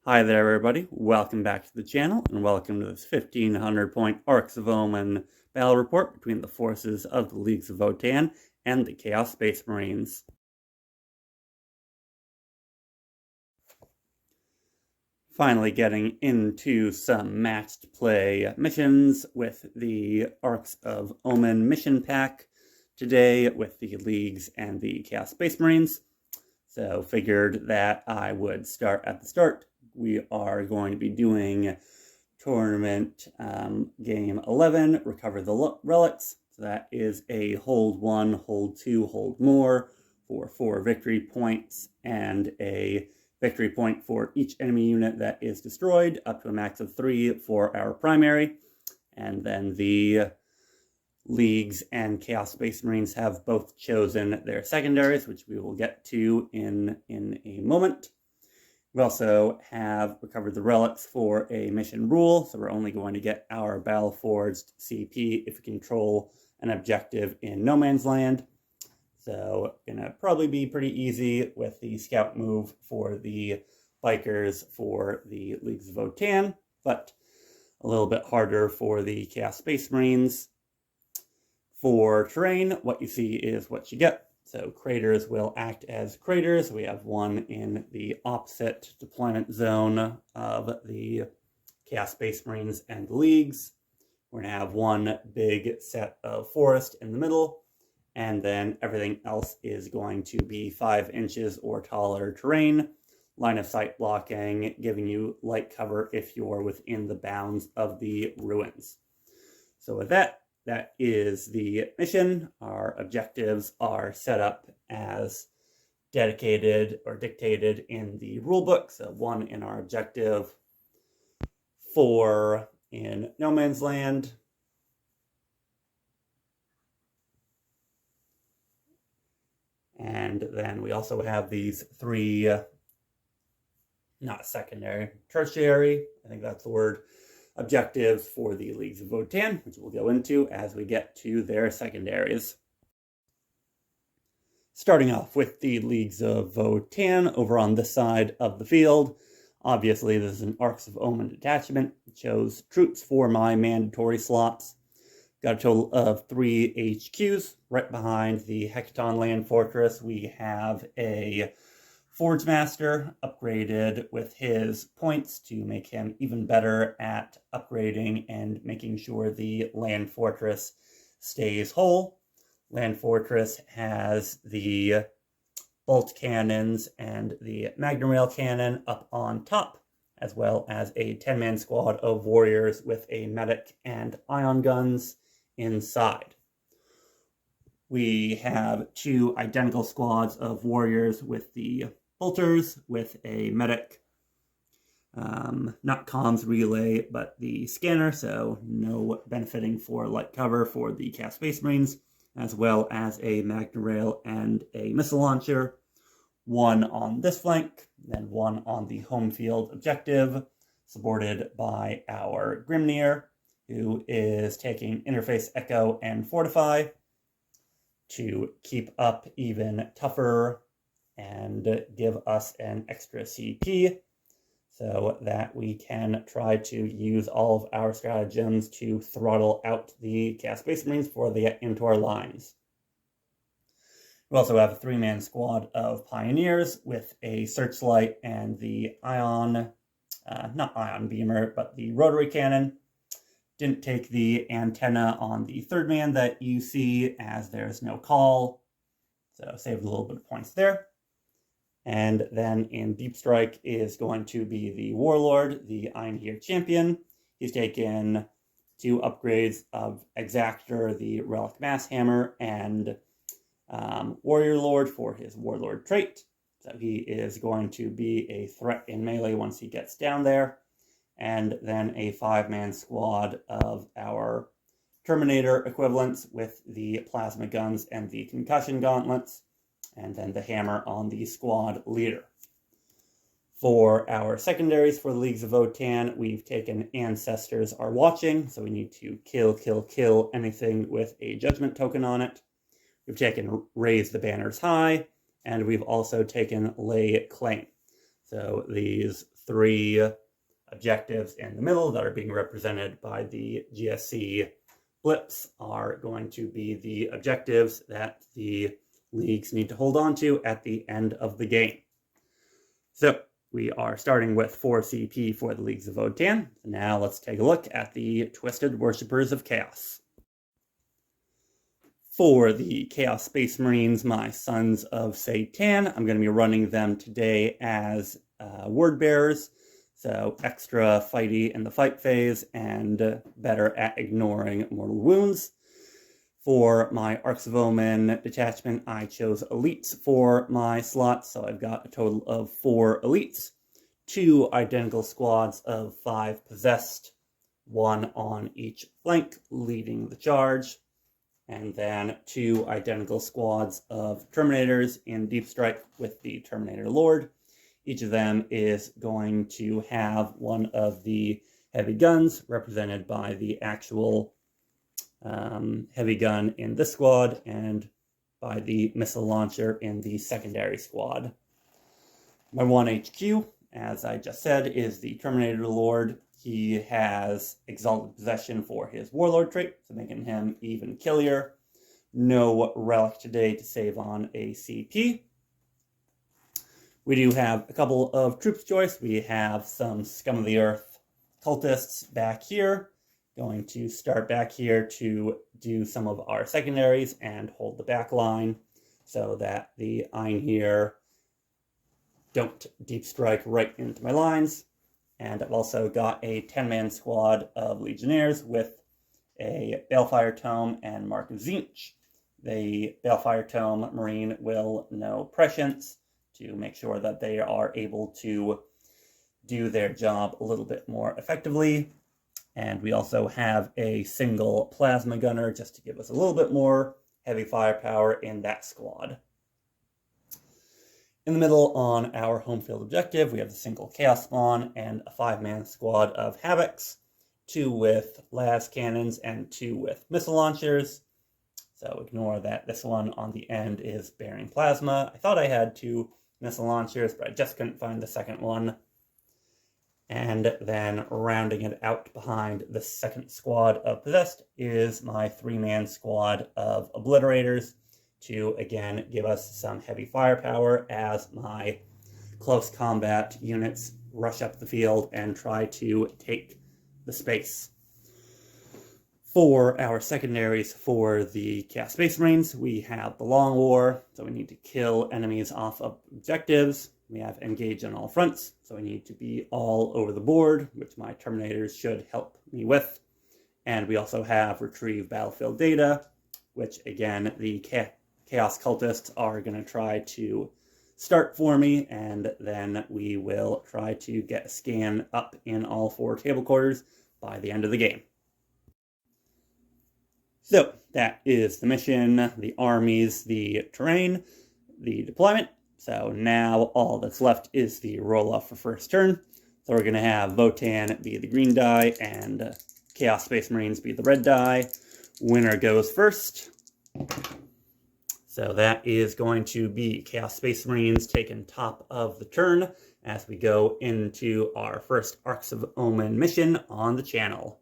Hi there everybody, welcome back to the channel and welcome to this 1500 point Arks of Omen battle report between the forces of the Leagues of Votann and the Chaos Space Marines. Finally getting into some matched play missions with the Arks of Omen mission pack today with the Leagues and the Chaos Space Marines. So figured that I would start at the start. We are going to be doing tournament game 11, recover the relics. So that is a hold 1, hold 2, hold more for 4 victory points and a victory point for each enemy unit that is destroyed, up to a max of 3 for our primary. And then the Leagues and Chaos Space Marines have both chosen their secondaries, which we will get to in a moment. We also have recovered the relics for a mission rule, so we're only going to get our battle-forged CP if we control an objective in no man's land. So gonna probably be pretty easy with the scout move for the bikers for the Leagues of Votann, but a little bit harder for the Chaos Space Marines. For terrain, what you see is what you get. So craters will act as craters. We have one in the opposite deployment zone of the Chaos Space Marines and the Leagues. We're going to have one big set of forest in the middle, and then everything else is going to be 5 inches or taller terrain, line of sight blocking, giving you light cover if you're within the bounds of the ruins. So with that is the mission. Our objectives are set up as dedicated or dictated in the rulebook. So 1 in our objective, 4 in no man's land, and then we also have these 3, not secondary, tertiary, I think that's the word, objectives for the Leagues of Votann, which we'll go into as we get to their secondaries. Starting off with the Leagues of Votann over on this side of the field. Obviously, this is an Arks of Omen detachment. It chose troops for my mandatory slots. Got a total of 3 HQs. Right behind the Hecaton Land Fortress, we have a Forge Master upgraded with his points to make him even better at upgrading and making sure the Land Fortress stays whole. Land Fortress has the bolt cannons and the Magnum Rail Cannon up on top, as well as a 10-man squad of warriors with a medic and ion guns inside. We have 2 identical squads of warriors with the bolters, with a medic, not comms relay, but the scanner, so no benefiting for light cover for the Chaos Space Marines, as well as a Magnum Rail and a missile launcher. 1 on this flank, then 1 on the home field objective, supported by our Grimnir, who is taking Interface Echo and Fortify to keep up even tougher and give us an extra CP so that we can try to use all of our stratagems to throttle out the Chaos Space Marines before they get into our lines. We also have a 3-man squad of Pioneers with a Searchlight and the not Ion Beamer, but the Rotary Cannon. Didn't take the antenna on the 3rd man that you see as there's no call, so saved a little bit of points there. And then in Deep Strike is going to be the Warlord, the Einhir Champion. He's taken 2 upgrades of Exactor, the Relic Mass Hammer, and Warrior Lord for his Warlord trait. So he is going to be a threat in melee once he gets down there. And then a 5-man squad of our Terminator equivalents with the plasma guns and the concussion gauntlets, and then the hammer on the squad leader. For our secondaries for the Leagues of Votann, we've taken Ancestors Are Watching, so we need to kill anything with a judgment token on it. We've taken Raise the Banners High, and we've also taken Lay Claim. So these three objectives in the middle that are being represented by the GSC blips are going to be the objectives that the leagues need to hold on to at the end of the game. So we are starting with 4 CP for the Leagues of Votann. Now let's take a look at the Twisted Worshippers of Chaos. For the Chaos Space Marines, my Sons of Satan, I'm going to be running them today as word bearers. So extra fighty in the fight phase and better at ignoring mortal wounds. For my Arks of Omen detachment, I chose elites for my slots, so I've got a total of 4 elites, 2 identical squads of 5 possessed, 1 on each flank leading the charge, and then 2 identical squads of Terminators in Deep Strike with the Terminator Lord. Each of them is going to have one of the heavy guns represented by the actual heavy gun in this squad and by the missile launcher in the secondary squad. My 1 HQ, as I just said, is the Terminator Lord. He has Exalted Possession for his Warlord trait, so making him even killier. No relic today to save on a CP. We do have a couple of troops choice. We have some Scum of the Earth cultists back here. Going to start back here to do some of our secondaries and hold the back line so that the Einhir don't deep strike right into my lines. And I've also got a 10-man squad of Legionnaires with a Balefire Tome and Mark of Tzeentch. The Balefire Tome Marine will know Prescience to make sure that they are able to do their job a little bit more effectively. And we also have a single Plasma Gunner just to give us a little bit more heavy firepower in that squad. In the middle on our home field objective, we have the single Chaos Spawn and a 5-man squad of Havocs, 2 with las cannons and 2 with missile launchers. So ignore that this one on the end is bearing plasma. I thought I had 2 missile launchers, but I just couldn't find the second one. And then rounding it out behind the second squad of Possessed is my 3-man squad of Obliterators to, again, give us some heavy firepower as my close combat units rush up the field and try to take the space. For our secondaries for the Chaos Space Marines, we have the Long War, so we need to kill enemies off of objectives. We have Engage on all fronts, so we need to be all over the board, which my Terminators should help me with. And we also have Retrieve Battlefield Data, which again, the Chaos Cultists are going to try to start for me, and then we will try to get a scan up in all 4 table quarters by the end of the game. So that is the mission, the armies, the terrain, the deployment. So now all that's left is the roll-off for first turn. So we're going to have Votann be the green die and Chaos Space Marines be the red die. Winner goes first. So that is going to be Chaos Space Marines taking top of the turn as we go into our first Arks of Omen mission on the channel.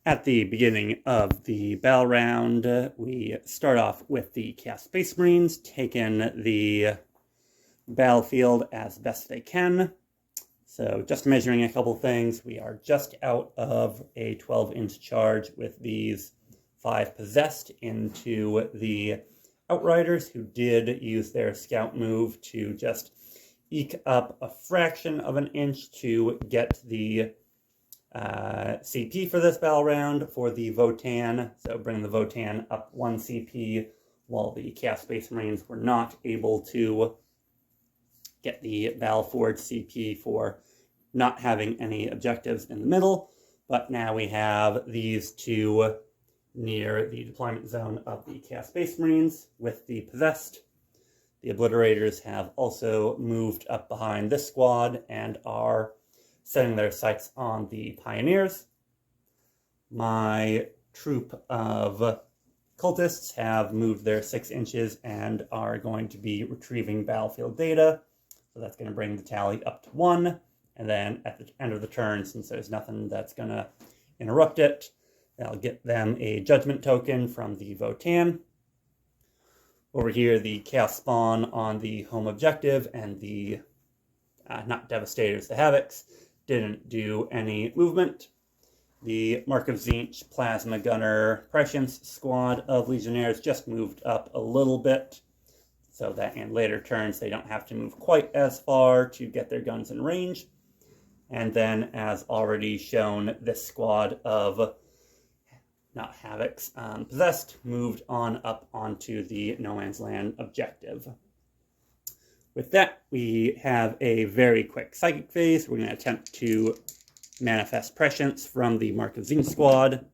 At the beginning of the battle round, we start off with the Chaos Space Marines taking the battlefield as best they can. So just measuring a couple things, we are just out of a 12-inch charge with these 5 Possessed into the Outriders, who did use their scout move to just eke up a fraction of an inch to get the CP for this battle round for the Votann, so bring the Votann up 1 CP, while the Chaos Space Marines were not able to get the Battleforge CP for not having any objectives in the middle, but now we have these 2 near the deployment zone of the Chaos Space Marines with the Possessed. The Obliterators have also moved up behind this squad and are setting their sights on the Pioneers. My troop of cultists have moved their 6 inches and are going to be retrieving battlefield data. So that's going to bring the tally up to 1. And then at the end of the turn, since there's nothing that's going to interrupt it, that'll get them a judgment token from the Votann. Over here, the Chaos Spawn on the home objective and the, not Devastators, the Havocs, didn't do any movement. The Mark of Tzeentch Plasma Gunner Prescience squad of Legionnaires just moved up a little bit, so that in later turns they don't have to move quite as far to get their guns in range. And then, as already shown, this squad of, not Havocs, Possessed, moved on up onto the No Man's Land objective. With that, we have a very quick Psychic phase. We're going to attempt to manifest Prescience from the Mark of Tzeentch squad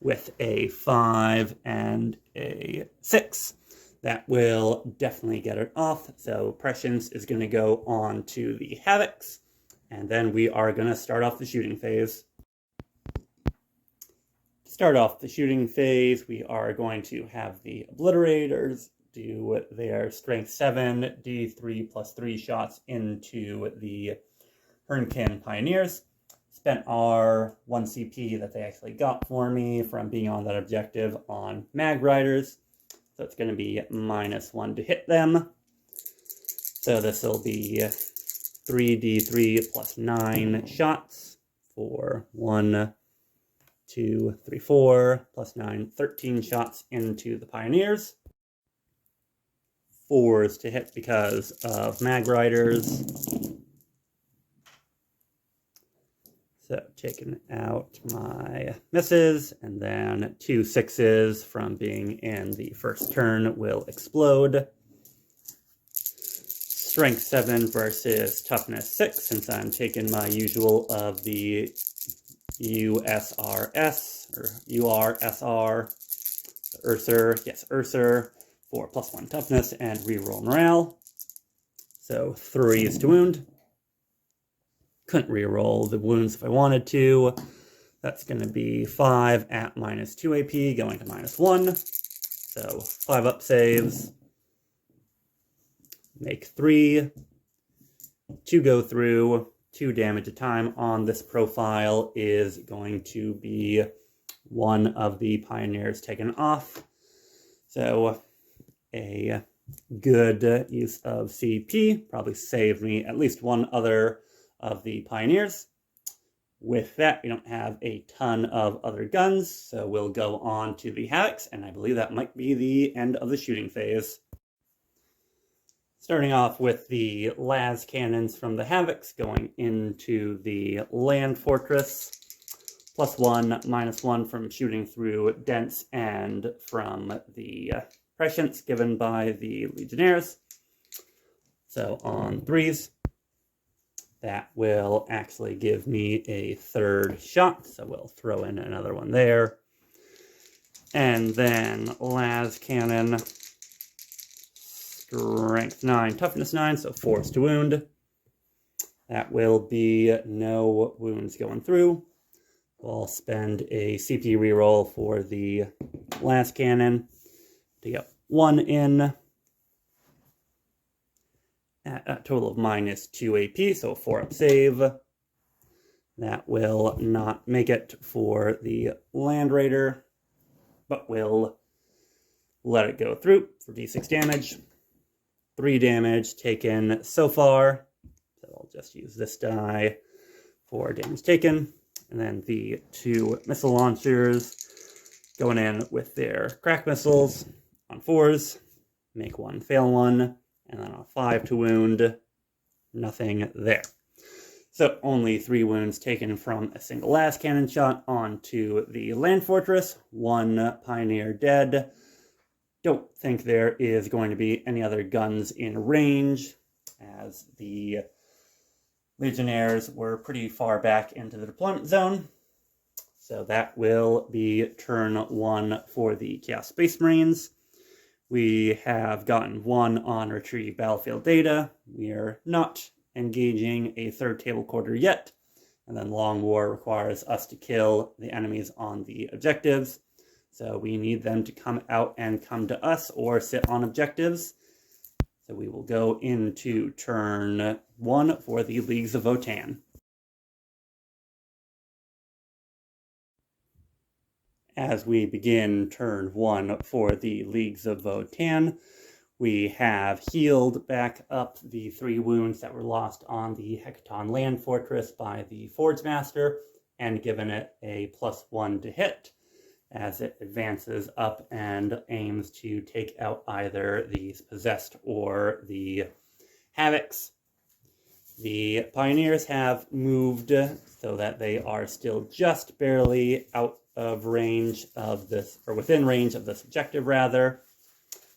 with a 5 and a 6. That will definitely get it off. So Prescience is going to go on to the Havocs. And then we are going to start off the shooting phase. To start off the shooting phase, we are going to have the Obliterators do their Strength 7, D3 plus 3 shots into the Hernkin Pioneers. Spent our 1 CP that they actually got for me from being on that objective on Mag Riders. So it's going to be -1 to hit them. So this will be 3d3 plus 9 shots for 1, 2, 3, 4, plus 9, 13 shots into the Pioneers. 4s to hit because of Mag Riders. So taking out my misses, and then 2 6s from being in the first turn will explode. Strength 7 versus Toughness 6, since I'm taking my usual of the USRS, or URSR, URSR, yes, URSR, for +1 Toughness and reroll Morale. So 3s to wound. Couldn't reroll the wounds if I wanted to. That's going to be 5 at -2 AP, going to -1. So 5 up saves. Make 3. 2 go through. 2 damage a time on this profile is going to be 1 of the Pioneers taken off. So a good use of CP. Probably saved me at least 1 other of the Pioneers. With that, we don't have a ton of other guns, so we'll go on to the Havocs, and I believe that might be the end of the shooting phase. Starting off with the las cannons from the Havocs going into the Land Fortress. +1, -1 from shooting through Dents and from the Prescience given by the Legionnaires. So on 3s. That will actually give me a 3rd shot, so we'll throw in another one there. And then las cannon, strength 9, toughness 9, so 4s to wound. That will be no wounds going through. We'll spend a CP reroll for the las cannon to get 1 in. At a total of -2 AP, so a 4 up save. That will not make it for the Land Raider, but we'll let it go through for D6 damage. 3 damage taken so far, so I'll just use this die for damage taken. And then the 2 missile launchers going in with their crack missiles on 4s, make 1 fail 1. And then a 5 to wound, nothing there. So only 3 wounds taken from a single las cannon shot onto the Land Fortress. 1 Pioneer dead. Don't think there is going to be any other guns in range, as the Legionnaires were pretty far back into the deployment zone. So that will be turn 1 for the Chaos Space Marines. We have gotten 1 on retrieve battlefield data. We are not engaging a 3rd table quarter yet. And then Long War requires us to kill the enemies on the objectives. So we need them to come out and come to us or sit on objectives. So we will go into turn 1 for the Leagues of Votann. As we begin turn 1 for the Leagues of Votann, we have healed back up the 3 wounds that were lost on the Hecaton Land Fortress by the Forge Master and given it a +1 to hit as it advances up and aims to take out either the Possessed or the Havocs. The Pioneers have moved so that they are still just barely out of range of this, or within range of this objective rather,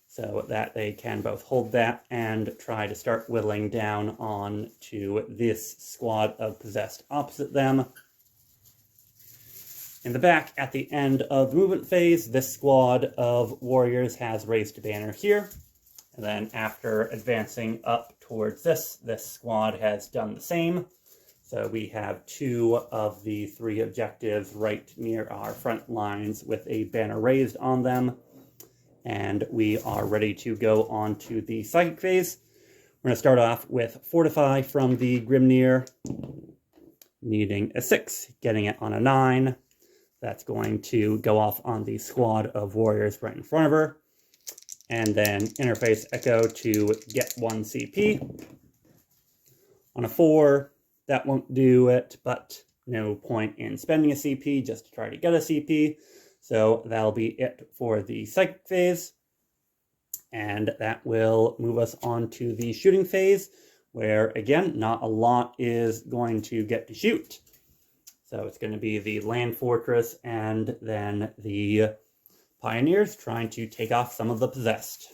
so that they can both hold that and try to start whittling down on to this squad of Possessed opposite them. In the back, at the end of the movement phase, this squad of warriors has raised a banner here. And then after advancing up towards this squad has done the same. So we have 2 of the 3 objectives right near our front lines with a banner raised on them. And we are ready to go on to the psychic phase. We're going to start off with Fortify from the Grimnir, needing a 6, getting it on a 9. That's going to go off on the squad of warriors right in front of her. And then Interface Echo to get 1 CP. On a 4, that won't do it, but no point in spending a CP just to try to get a CP. So that'll be it for the psychic phase. And that will move us on to the shooting phase, where, again, not a lot is going to get to shoot. So it's going to be the Land Fortress and then the Pioneers trying to take off some of the Possessed.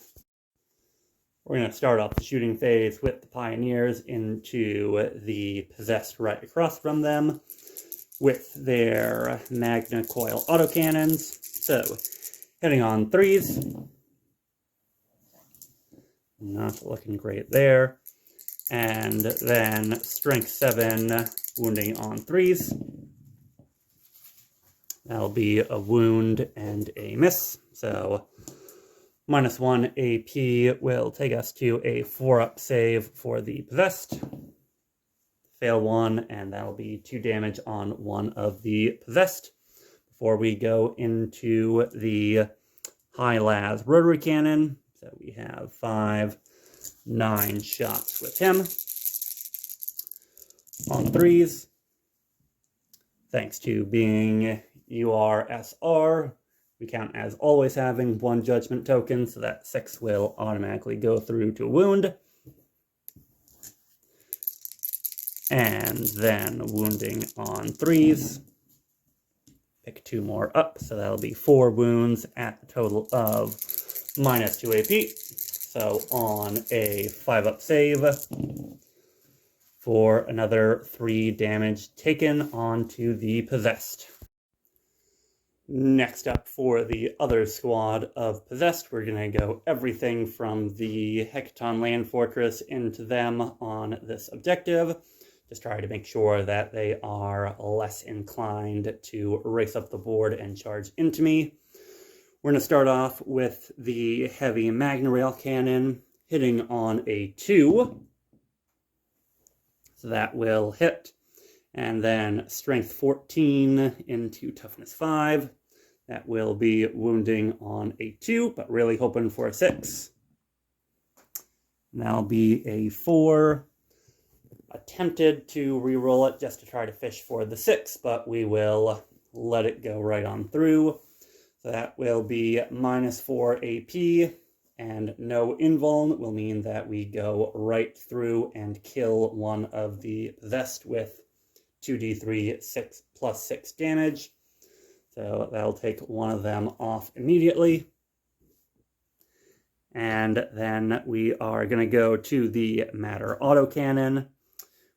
We're going to start off the shooting phase with the Pioneers into the Possessed right across from them with their Magna Coil autocannons. So, hitting on 3s. Not looking great there. And then Strength 7 wounding on 3s. That'll be a wound and a miss. So -1 AP will take us to a 4-up save for the Possessed. Fail 1, and that'll be 2 damage on 1 of the Possessed. Before we go into the High Las Rotary Cannon. So we have 5, 9 shots with him. On 3s. Thanks to being URSR, we count as always having 1 judgment token, so that 6 will automatically go through to a wound. And then wounding on 3s. Pick 2 more up, so that'll be 4 wounds at a total of -2 AP. So on a 5-up save for another 3 damage taken onto the Possessed. Next up for the other squad of Possessed, we're going to go everything from the Hecaton Land Fortress into them on this objective. Just try to make sure that they are less inclined to race up the board and charge into me. We're going to start off with the Heavy Magna Rail Cannon, hitting on a 2. So that will hit. And then Strength 14 into Toughness 5. That will be wounding on a 2, but really hoping for a 6. And that'll be a 4. Attempted to re-roll it just to try to fish for the 6, but we will let it go right on through. So that will be -4 AP, and no invuln will mean that we go right through and kill 1 of the Possessed with 2d3 6 plus 6 damage. So that'll take 1 of them off immediately. And then we are going to go to the Matter Autocannon,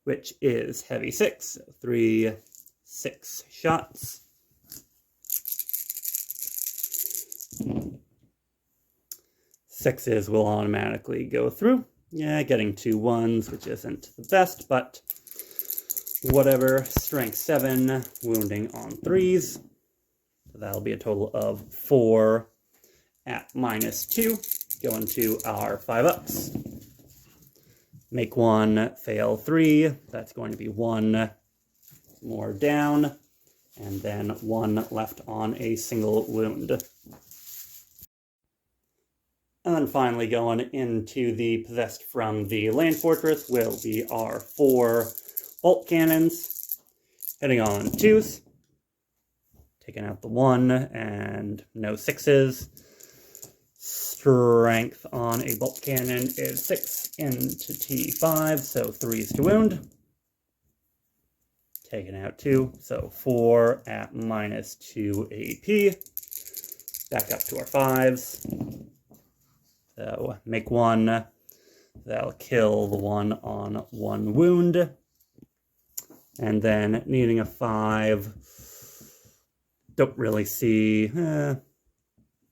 which is heavy 6, so 3, 6 shots. Sixes will automatically go through. Yeah, getting 2 1s, which isn't the best, but whatever. Strength 7, wounding on 3s. So that'll be a total of 4 at -2, go into our 5-ups. Make 1, fail 3, that's going to be 1 more down, and then 1 left on a single wound. And then finally going into the possessed from the land fortress will be our 4 bolt cannons, hitting on 2s, taking out the 1 and no 6s. Strength on a bolt cannon is 6 into T5, so 3s to wound. Taking out 2, so 4 at -2 AP. Back up to our 5s. So make 1, that'll kill the 1 on 1 wound. And then needing a 5, don't really see,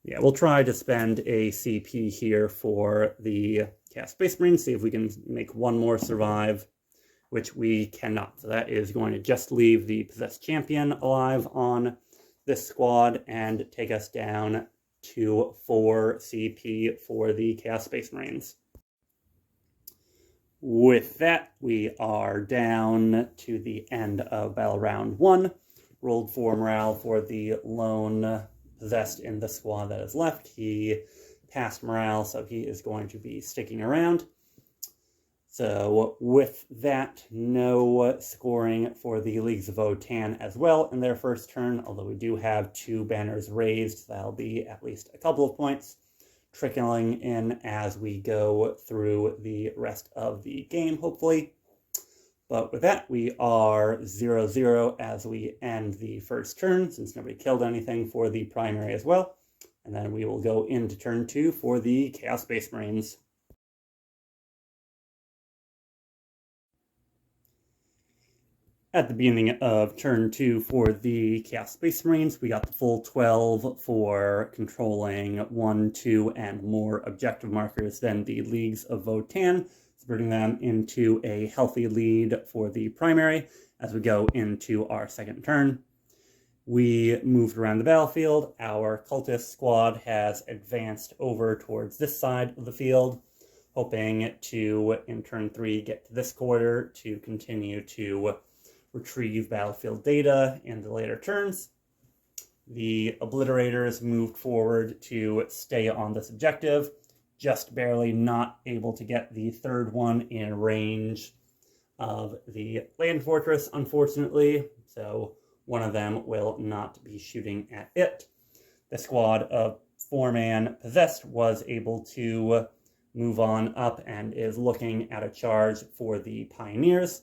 yeah, we'll try to spend a CP here for the Chaos Space Marines, see if we can make 1 more survive, which we cannot. So that is going to just leave the Possessed Champion alive on this squad and take us down to 4 CP for the Chaos Space Marines. With that, we are down to the end of Battle Round 1. Rolled 4 morale for the lone possessed in the squad that is left. He passed morale, so he is going to be sticking around. So with that, no scoring for the Leagues of Votann as well in their first turn, although we do have 2 banners raised. That'll be at least a couple of points trickling in as we go through the rest of the game, hopefully. But with that, we are 0-0 as we end the first turn, since nobody killed anything for the primary as well. And then we will go into turn 2 for the Chaos Space Marines. At the beginning of turn 2 for the Chaos Space Marines, we got the full 12 for controlling 1, 2, and more objective markers than the Leagues of Votann, bringing them into a healthy lead for the primary as we go into our second turn. We moved around the battlefield. Our cultist squad has advanced over towards this side of the field, hoping to, in turn 3, get to this quarter to continue to retrieve battlefield data in the later turns. The Obliterators moved forward to stay on this objective, just barely not able to get the third one in range of the land fortress, unfortunately, so one of them will not be shooting at it. The squad of 4-man possessed was able to move on up and is looking at a charge for the Pioneers.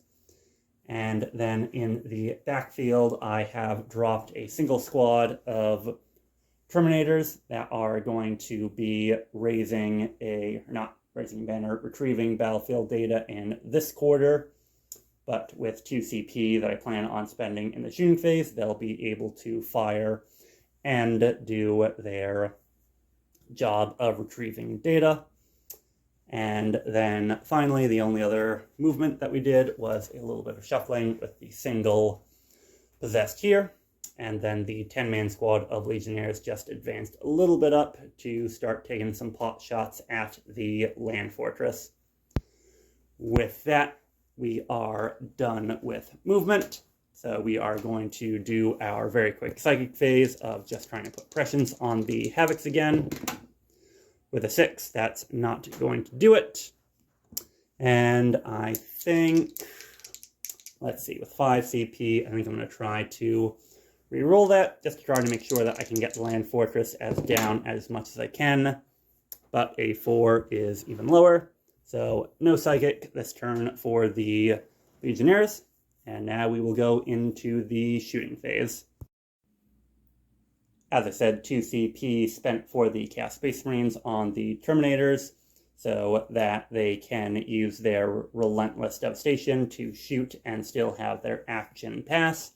And then in the backfield, I have dropped a single squad of Terminators that are going to be retrieving battlefield data in this quarter. But with 2 CP that I plan on spending in the shooting phase, they'll be able to fire and do their job of retrieving data. And then finally, the only other movement that we did was a little bit of shuffling with the single possessed here. And then the 10-man squad of Legionnaires just advanced a little bit up to start taking some pot shots at the land fortress. With that, we are done with movement. So we are going to do our very quick psychic phase of just trying to put pressions on the Havocs again. With a 6, that's not going to do it. And I think, let's see, with 5 CP, I think I'm going to try to reroll that, just to try to make sure that I can get the land fortress as down as much as I can. But a 4 is even lower. So no psychic this turn for the Legionnaires. And now we will go into the shooting phase. As I said, 2 CP spent for the Chaos Space Marines on the Terminators, so that they can use their Relentless Devastation to shoot and still have their action pass.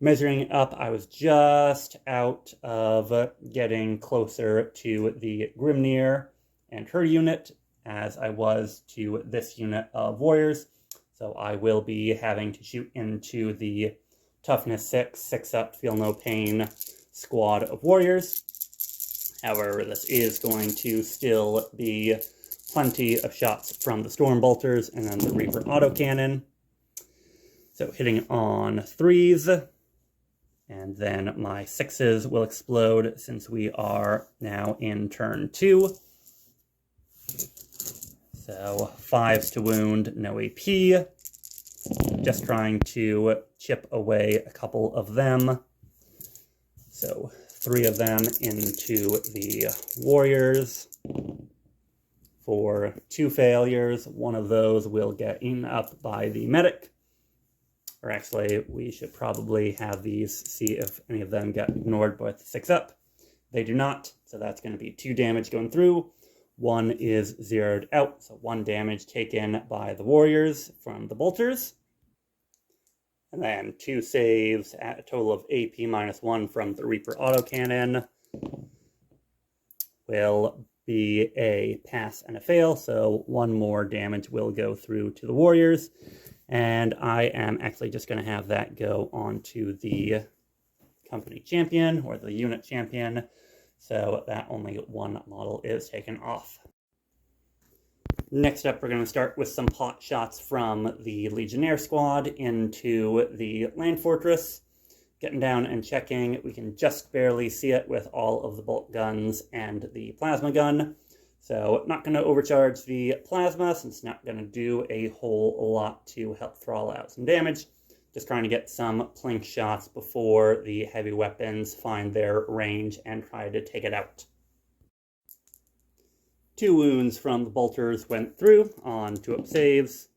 Measuring up, I was just out of getting closer to the Grimnir and her unit, as I was to this unit of Warriors, so I will be having to shoot into the Toughness 6, 6 up, Feel No Pain squad of warriors. However, this is going to still be plenty of shots from the storm bolters and then the Reaper autocannon. So hitting on 3s, and then my 6s will explode since we are now in turn 2. So 5s to wound, no AP. Just trying to chip away a couple of them. So 3 of them into the warriors for 2 failures. One of those will get eaten up by the medic. Or actually, we should probably have these see if any of them get ignored by the 6 up. They do not, so that's going to be 2 damage going through. 1 is zeroed out, so 1 damage taken by the warriors from the bolters. And then 2 saves at a total of AP -1 from the Reaper autocannon. Will be a pass and a fail, so 1 more damage will go through to the warriors. And I am actually just going to have that go on to the company champion, or the unit champion, so that only 1 model is taken off. Next up, we're going to start with some pot shots from the Legionnaire squad into the land fortress. Getting down and checking, we can just barely see it with all of the bolt guns and the plasma gun. So not going to overcharge the plasma, since it's not going to do a whole lot to help thrall out some damage. Just trying to get some plink shots before the heavy weapons find their range and try to take it out. 2 wounds from the bolters went through on 2-up saves.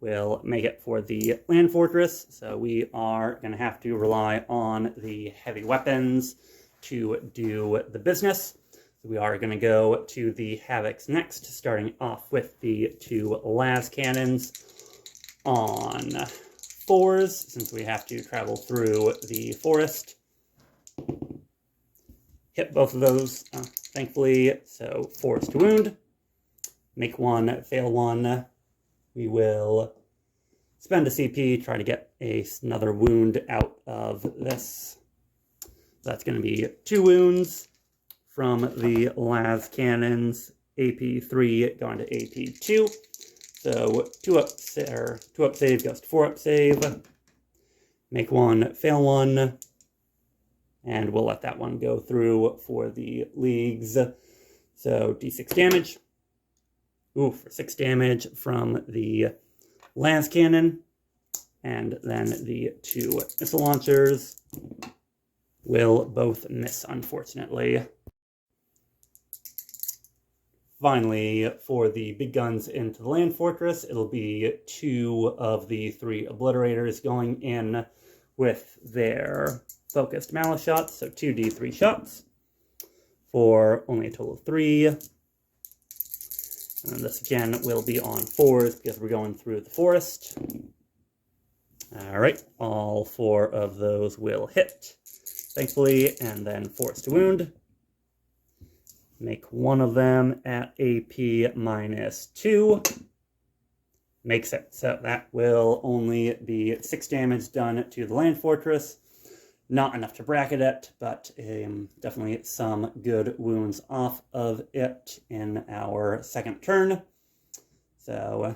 We'll make it for the land fortress, so we are going to have to rely on the heavy weapons to do the business. So we are going to go to the Havocs next, starting off with the 2 las cannons on 4s, since we have to travel through the forest. Hit both of those, thankfully, so 4s to wound. Make 1, fail 1. We will spend a CP, try to get another wound out of this. That's going to be 2 wounds from the las cannons, AP 3 going to AP 2. So 2-up save goes to 4-up save. Make 1, fail 1. And we'll let that one go through for the leagues. So D6 damage. Ooh, for 6 damage from the las cannon. And then the 2 missile launchers will both miss, unfortunately. Finally, for the big guns into the land fortress, it'll be 2 of the 3 obliterators going in with their focused malice shots, so 2 D3 shots for only a total of 3. And this again will be on 4s because we're going through the forest. Alright, all 4 of those will hit, thankfully, and then 4s to wound. Make 1 of them at AP -2. Makes it. So that will only be 6 damage done to the land fortress. Not enough to bracket it, but definitely some good wounds off of it in our second turn. So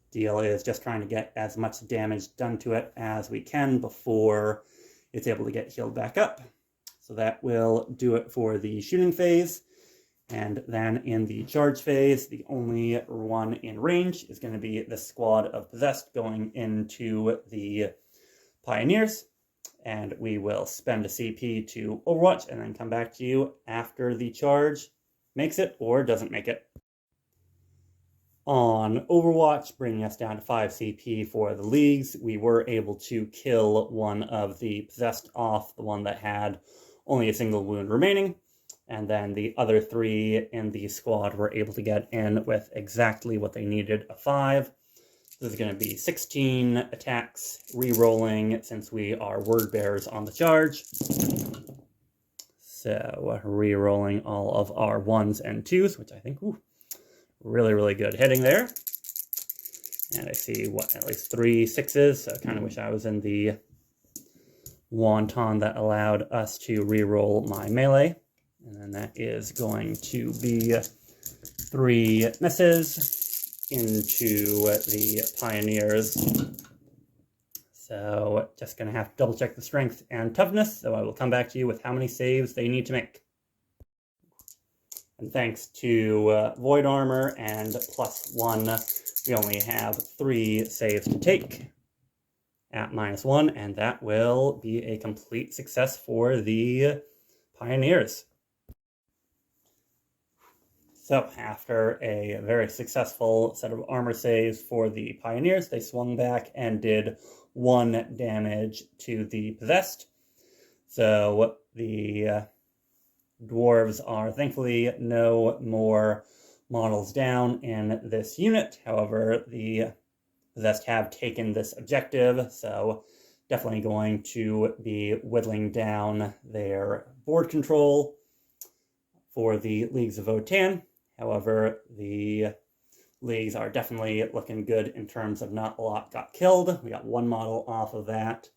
deal is just trying to get as much damage done to it as we can before it's able to get healed back up. So that will do it for the shooting phase. And then in the charge phase, the only one in range is going to be the squad of Possessed going into the Pioneers. And we will spend a CP to Overwatch and then come back to you after the charge makes it or doesn't make it. On Overwatch, bringing us down to 5 CP for the leagues, we were able to kill one of the Possessed off, the one that had only a single wound remaining. And then the other 3 in the squad were able to get in with exactly what they needed, a 5. This is going to be 16 attacks, re-rolling since we are word bearers on the charge. So re-rolling all of our 1s and 2s, which I think, really, really good hitting there. And I see, at least 3 6s, so I kind of wish I was in the Wanton that allowed us to reroll my melee. And then that is going to be 3 misses into the Pioneers. So just going to have to double check the strength and toughness, so I will come back to you with how many saves they need to make. And thanks to Void Armor and +1, we only have 3 saves to take at -1, and that will be a complete success for the Pioneers. So after a very successful set of armor saves for the Pioneers, they swung back and did 1 damage to the Possessed. So the Dwarves are thankfully no more models down in this unit. However, the Possessed have taken this objective, so definitely going to be whittling down their board control for the Leagues of Votann. However, the Leagues are definitely looking good in terms of not a lot got killed. We got 1 model off of that.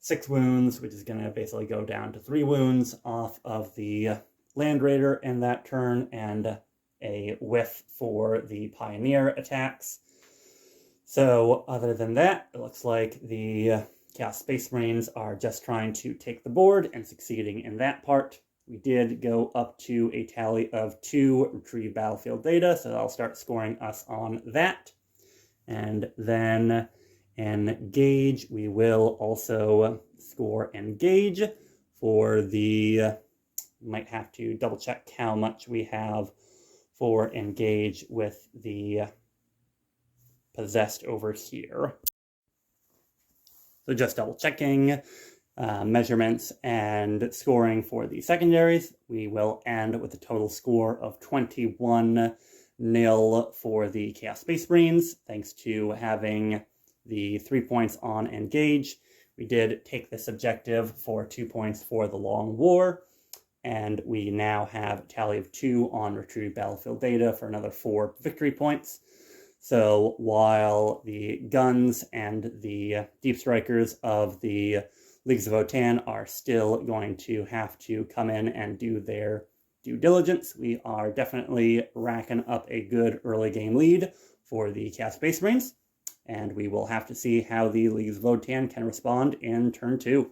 6 wounds, which is going to basically go down to 3 wounds off of the Land Raider in that turn, and a whiff for the Pioneer attacks. So other than that, it looks like the Chaos Space Marines are just trying to take the board and succeeding in that part. We did go up to a tally of 2 retrieve battlefield data, so I'll start scoring us on that. And then engage, we will also score engage for the, might have to double check how much we have for engage with the Possessed over here. So just double checking measurements and scoring for the secondaries. We will end with a total score of 21-0 for the Chaos Space Marines, thanks to having the 3 points on engage. We did take this objective for 2 points for the Long War, and we now have a tally of 2 on retrieve battlefield data for another 4 victory points. So while the guns and the deep strikers of the Leagues of Votann are still going to have to come in and do their due diligence, we are definitely racking up a good early game lead for the Chaos Space Marines, and we will have to see how the Leagues of Votann can respond in turn 2.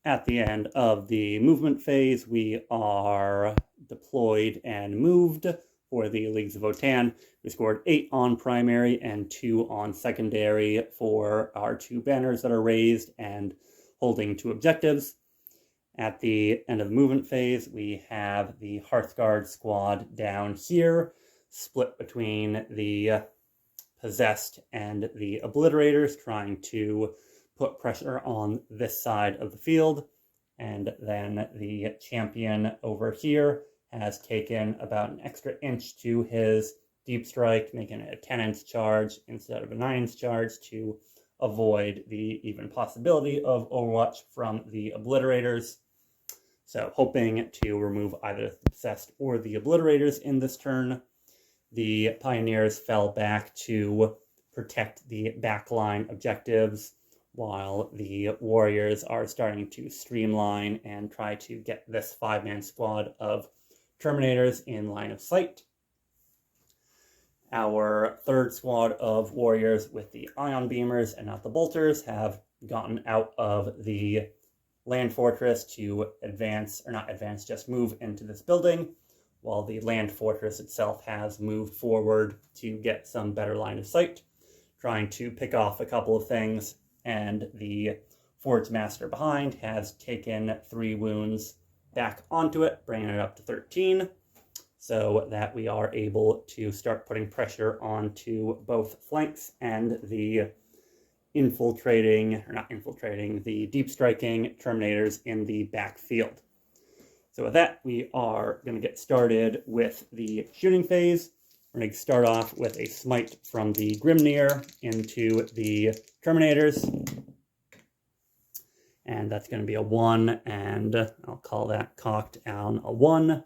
At the end of the movement phase, we are deployed and moved for the Leagues of Votann. We scored 8 on primary and 2 on secondary for our 2 banners that are raised and holding 2 objectives. At the end of the movement phase, we have the Hearthguard squad down here, split between the Possessed and the Obliterators, trying to put pressure on this side of the field. And then the champion over here has taken about an extra inch to his deep strike, making it a 10-inch charge instead of a 9-inch charge to avoid the even possibility of overwatch from the Obliterators. So hoping to remove either the Possessed or the Obliterators in this turn. The Pioneers fell back to protect the backline objectives, while the Warriors are starting to streamline and try to get this 5-man squad of Terminators in line of sight. Our 3rd squad of Warriors with the Ion Beamers and not the Bolters have gotten out of the Land Fortress to advance, or not advance, just move into this building, while the Land Fortress itself has moved forward to get some better line of sight, trying to pick off a couple of things. And the Forge Master behind has taken 3 wounds back onto it, bringing it up to 13, so that we are able to start putting pressure onto both flanks and the the deep striking Terminators in the backfield. So with that, we are going to get started with the shooting phase. We're going to start off with a smite from the Grimnir into the Terminators. And that's going to be a 1, and I'll call that cocked down a 1.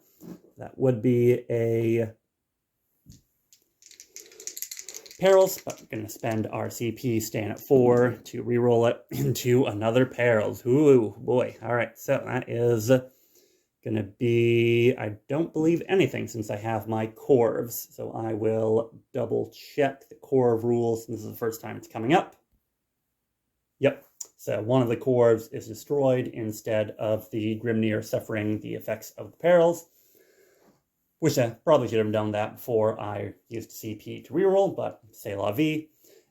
That would be a perils, but we're going to spend our CP staying at 4 to reroll it into another perils. Ooh, boy. All right, so that is going to be, I don't believe anything since I have my Corvs. So I will double check the Corv rules. This is the first time it's coming up. Yep, so one of the Corvs is destroyed instead of the Grimnir suffering the effects of the perils. Wish I probably should have done that before I used CP to reroll, but c'est la vie.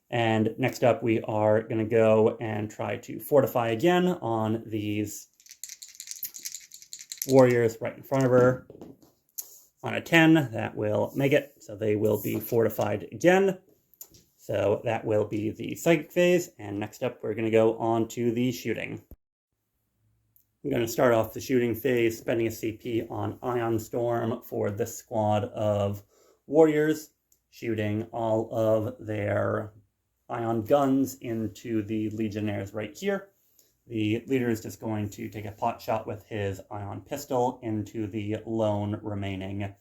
And next up, we are going to go and try to fortify again on these warriors right in front of her. On a 10, that will make it, so they will be fortified again. So that will be the psychic phase, and next up, we're going to go on to the shooting. I'm going to start off the shooting phase, spending a CP on Ion Storm for this squad of warriors, shooting all of their ion guns into the legionnaires right here. The leader is just going to take a pot shot with his ion pistol into the lone remaining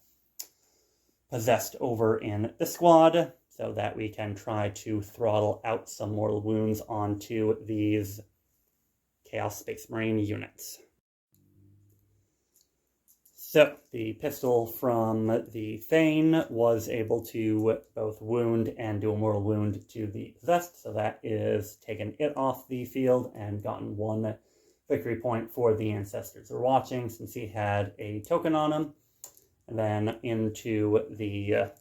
possessed over in the squad, so that we can try to throttle out some mortal wounds onto these Chaos Space Marine units. So, the pistol from the Thane was able to both wound and do a mortal wound to the possessed, so that is taken it off the field and gotten 1 victory point for the Ancestors are watching, since he had a token on him. And then into the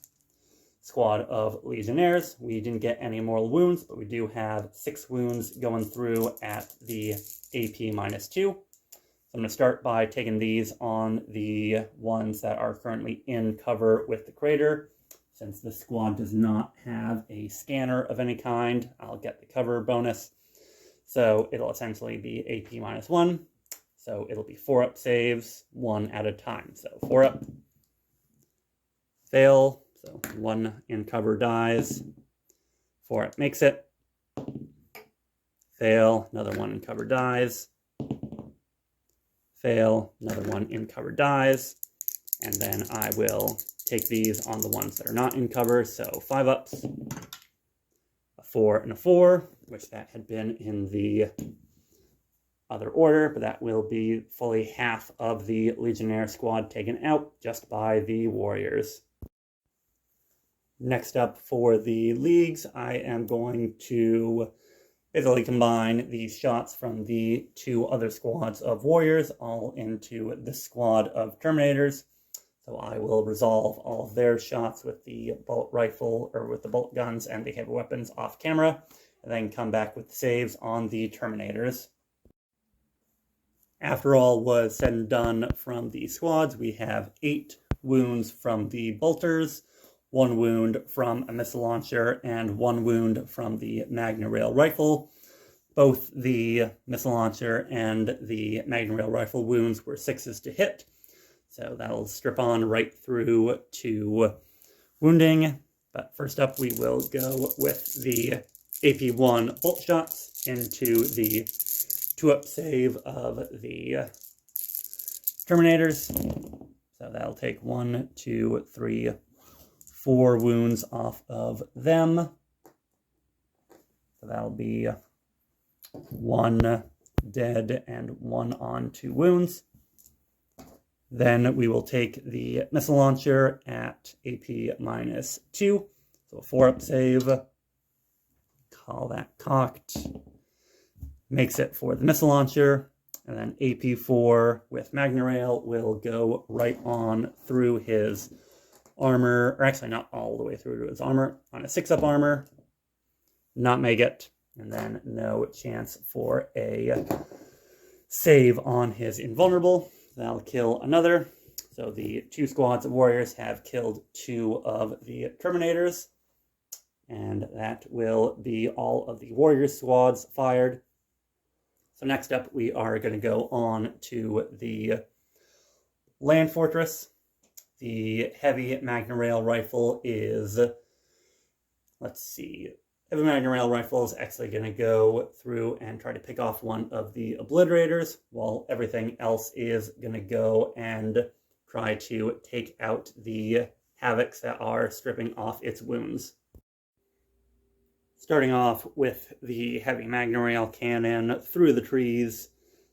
squad of Legionnaires, we didn't get any mortal wounds, but we do have 6 wounds going through at the AP -2. I'm going to start by taking these on the ones that are currently in cover with the crater. Since this squad does not have a scanner of any kind, I'll get the cover bonus. So it'll essentially be AP -1. So it'll be 4-up saves, 1 at a time. So 4-up, fail, so 1 in cover dies, 4-up makes it, fail, another 1 in cover dies, fail, another 1 in cover dies, and then I will take these on the ones that are not in cover, so 5-ups, a 4 and a 4, which that had been in the other order, but that will be fully half of the Legionnaire squad taken out just by the warriors. Next up for the leagues, I am going to basically combine these shots from the 2 other squads of warriors all into this squad of Terminators. So I will resolve all of their shots with the bolt rifle, or with the bolt guns and the heavy weapons off camera, and then come back with saves on the Terminators. After all was said and done from the squads, we have 8 wounds from the bolters, 1 wound from a missile launcher, and 1 wound from the Magna Rail rifle. Both the missile launcher and the Magna Rail rifle wounds were 6s to hit, so that'll strip on right through to wounding. But first up, we will go with the AP1 bolt shots into the 2-up save of the Terminators. So that'll take 1, 2, 3, 4 wounds off of them. So that'll be 1 dead and 1 on 2 wounds. Then we will take the missile launcher at AP -2. So a 4-up save. Call that cocked. Makes it for the missile launcher. And then AP4 with Magna Rail will go right on through his armor, or actually not all the way through to his armor, on a 6-up armor, not make it, and then no chance for a save on his invulnerable. That'll kill another. So the 2 squads of warriors have killed 2 of the Terminators, and that will be all of the warrior squads fired. So next up, we are going to go on to the land fortress. The heavy Magna Rail rifle is, let's see, heavy Magna Rail rifle is actually going to go through and try to pick off one of the obliterators, while everything else is going to go and try to take out the havocs that are stripping off its wounds. Starting off with the heavy magna rail cannon through the trees.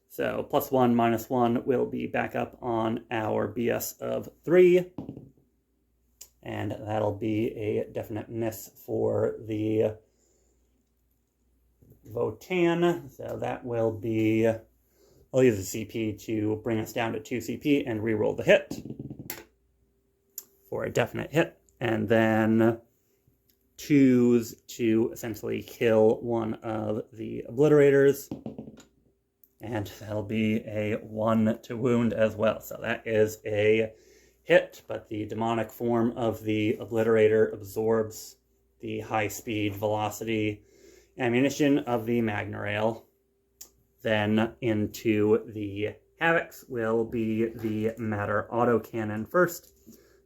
So +1, -1 will be back up on our BS of 3. And that'll be a definite miss for the Votann. So that will be, I'll use the CP to bring us down to 2 CP and reroll the hit for a definite hit. And then 2s to essentially kill one of the obliterators. And that'll be a 1 to wound as well. So that is a hit, but the demonic form of the obliterator absorbs the high speed velocity ammunition of the magna rail. Then into the havocs will be the matter autocannon first.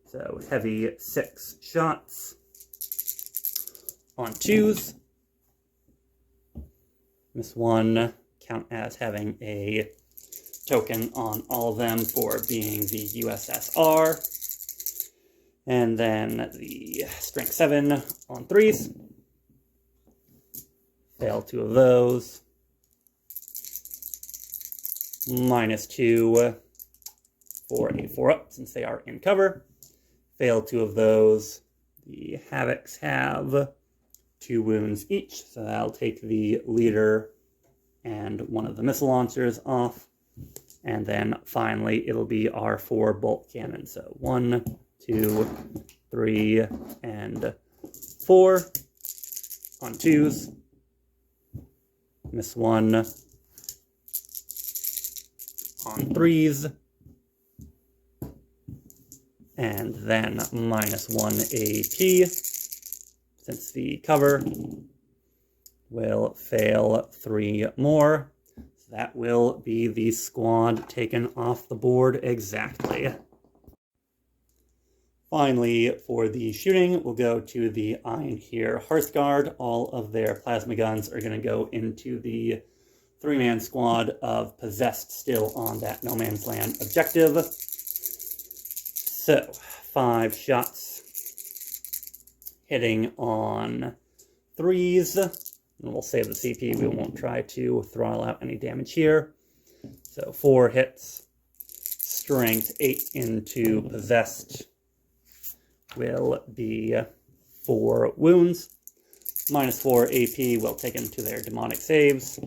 So heavy 6 shots on 2s. Miss 1 count as having a token on all of them for being the USSR. And then the strength 7 on 3s. Fail 2 of those. -2 for a 4-up since they are in cover. Fail 2 of those. The havocs have 2 wounds each, so that'll take the leader and one of the missile launchers off. And then finally, it'll be our 4 bolt cannons. So 1, 2, 3, and 4 on 2s. Miss 1 on 3s. And then -1 AP, since the cover will fail 3 more. So that will be the squad taken off the board exactly. Finally, for the shooting, we'll go to the Einherjar Hearthguard. All of their plasma guns are going to go into the 3-man squad of Possessed still on that No Man's Land objective. So, 5 shots hitting on 3s. And we'll save the CP. We won't try to throttle out any damage here. So 4 hits. Strength 8 into Possessed will be 4 wounds. -4 AP will take into their demonic saves.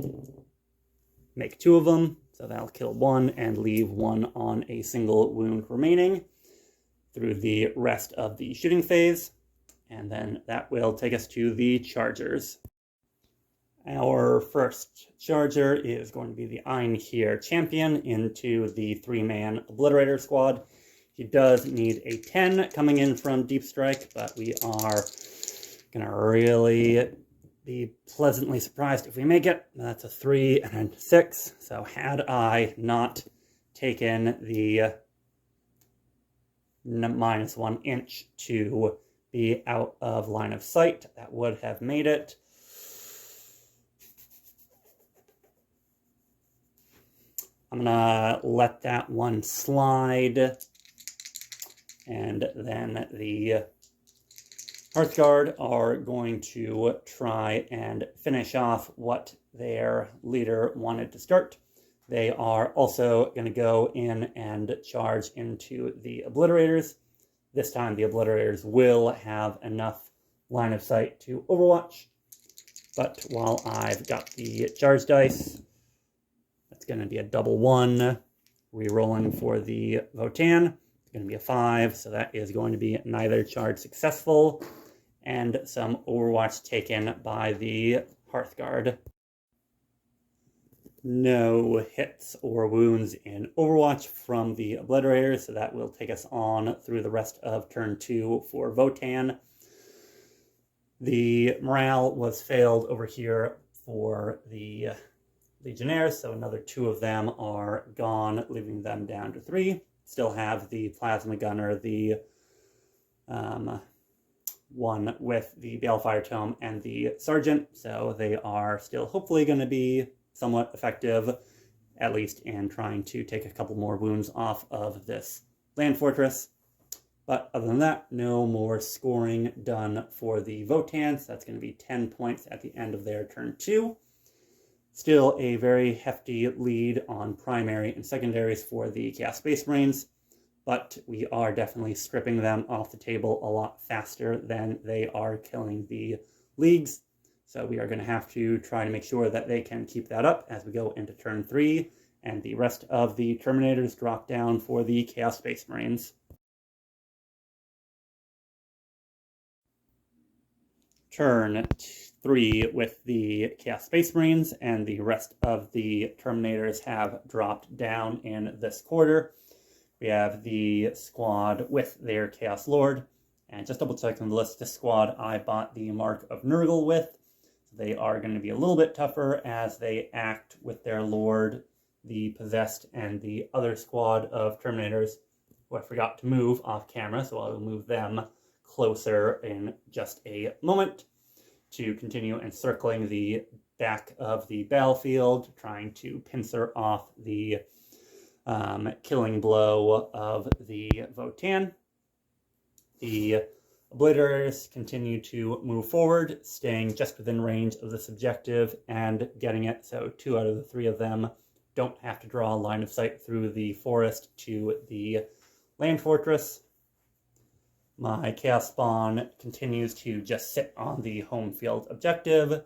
Make 2 of them. So that'll kill 1 and leave 1 on a single wound remaining through the rest of the shooting phase. And then that will take us to the Chargers. Our first Charger is going to be the Einherjar Champion into the 3-man Obliterator squad. He does need a 10 coming in from Deep Strike, but we are going to really be pleasantly surprised if we make it. That's a 3 and a 6. So had I not taken the -1 inch to be out of line of sight, that would have made it. I'm gonna let that one slide, and then the Hearthguard are going to try and finish off what their leader wanted to start. They are also going to go in and charge into the Obliterators. This time the Obliterators will have enough line of sight to overwatch. But while I've got the charge dice, that's going to be a double 1. Rerolling for the Votann. It's going to be a 5, so that is going to be neither charge successful and some overwatch taken by the Hearthguard. No hits or wounds in Overwatch from the Obliterator, so that will take us on through the rest of turn 2 for Votann. The morale was failed over here for the Legionnaires, so another 2 of them are gone, leaving them down to 3. Still have the Plasma Gunner, the one with the Balefire Tome, and the Sergeant, so they are still hopefully going to be somewhat effective, at least in trying to take a couple more wounds off of this land fortress. But other than that, no more scoring done for the Votann. So that's going to be 10 points at the end of their turn 2. Still a very hefty lead on primary and secondaries for the Chaos Space Marines, but we are definitely stripping them off the table a lot faster than they are killing the leagues. So we are going to have to try to make sure that they can keep that up as we go into turn 3, and the rest of the Terminators drop down for the Chaos Space Marines. Turn 3 with the Chaos Space Marines, and the rest of the Terminators have dropped down in this quarter. We have the squad with their Chaos Lord, and just double checking the list, this squad I bought the Mark of Nurgle with. They are going to be a little bit tougher as they act with their Lord, the Possessed, and the other squad of Terminators, who I forgot to move off camera, so I will move them closer in just a moment to continue encircling the back of the battlefield, trying to pincer off the killing blow of the Votann. The Obliterators continue to move forward, staying just within range of this objective and getting it, so 2 out of the 3 of them don't have to draw a line of sight through the forest to the land fortress. My Chaos Spawn continues to just sit on the home field objective,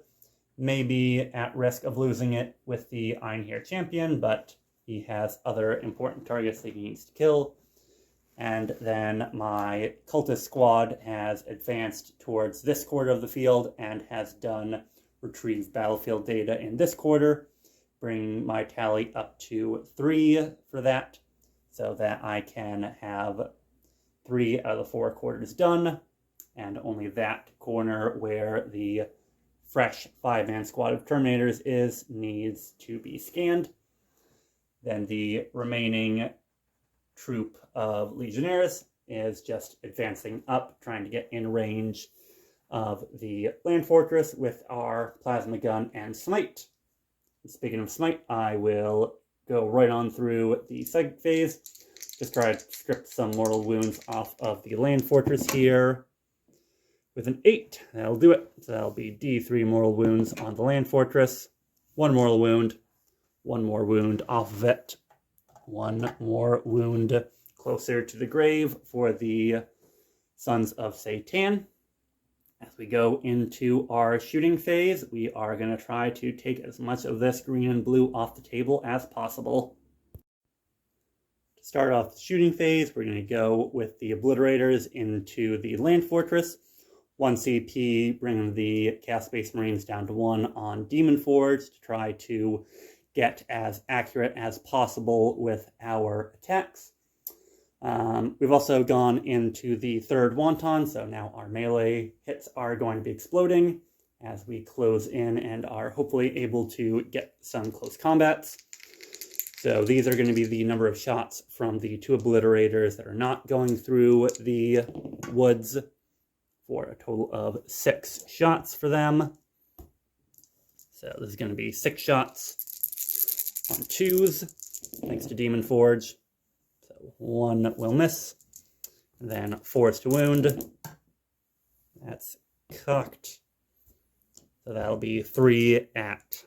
maybe at risk of losing it with the Einherjar champion, but he has other important targets that he needs to kill. And then my Cultist squad has advanced towards this quarter of the field and has done retrieve battlefield data in this quarter, bringing my tally up to 3 for that, so that I can have 3 out of the 4 quarters done, and only that corner where the fresh 5-man squad of Terminators needs to be scanned. Then the remaining troop of Legionnaires is just advancing up, trying to get in range of the land fortress with our plasma gun and smite. Speaking of smite, I will go right on through the second phase. Just try to strip some mortal wounds off of the land fortress here. With an 8, that'll do it. So that'll be D3 mortal wounds on the land fortress. 1 mortal wound. 1 more wound off of it. 1 more wound closer to the grave for the Sons of Satan. As we go into our shooting phase, we are going to try to take as much of this green and blue off the table as possible. To start off the shooting phase, we're going to go with the Obliterators into the land fortress. 1 CP, bringing the Chaos Space Marines down to 1 on Demon Forge to try to get as accurate as possible with our attacks. We've also gone into the 3rd Wanton, so now our melee hits are going to be exploding as we close in and are hopefully able to get some close combats. So these are going to be the number of shots from the 2 Obliterators that are not going through the woods, for a total of 6 shots for them. So this is going to be 6 shots on 2s, thanks to Demon Forge. So 1 will miss, and then 4 is to wound. That's cocked. So that'll be 3 at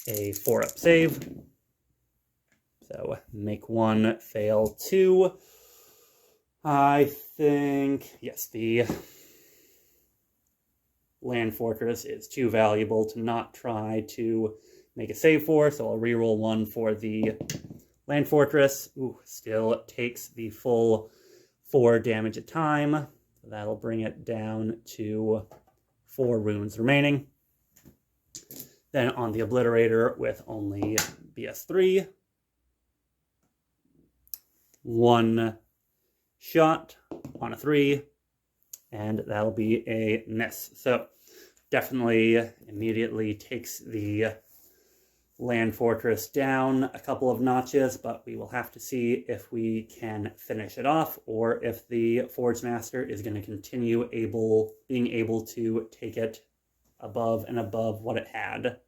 a 4-up save. So make 1, fail 2. I think, yes, the land fortress is too valuable to not try to make a save for, so I'll reroll 1 for the land fortress. Ooh, still takes the full 4 damage a time. So that'll bring it down to 4 wounds remaining. Then on the Obliterator with only BS3. 1 shot on a 3, and that'll be a miss. So definitely immediately takes the land fortress down a couple of notches, but we will have to see if we can finish it off or if the Forge Master is going to continue being able to take it above and above what it had.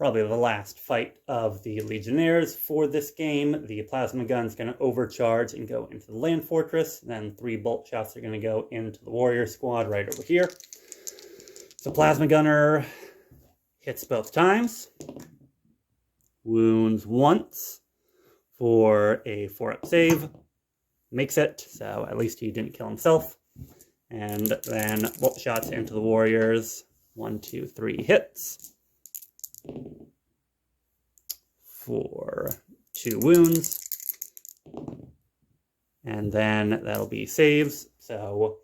probably the last fight of the Legionnaires for this game. The plasma gun's going to overcharge and go into the land fortress. Then 3 bolt shots are going to go into the warrior squad right over here. So plasma gunner hits both times, wounds once for a 4-up save, makes it, so at least he didn't kill himself. And then bolt shots into the warriors, 1, 2, 3 hits for 2 wounds. And then that'll be saves, so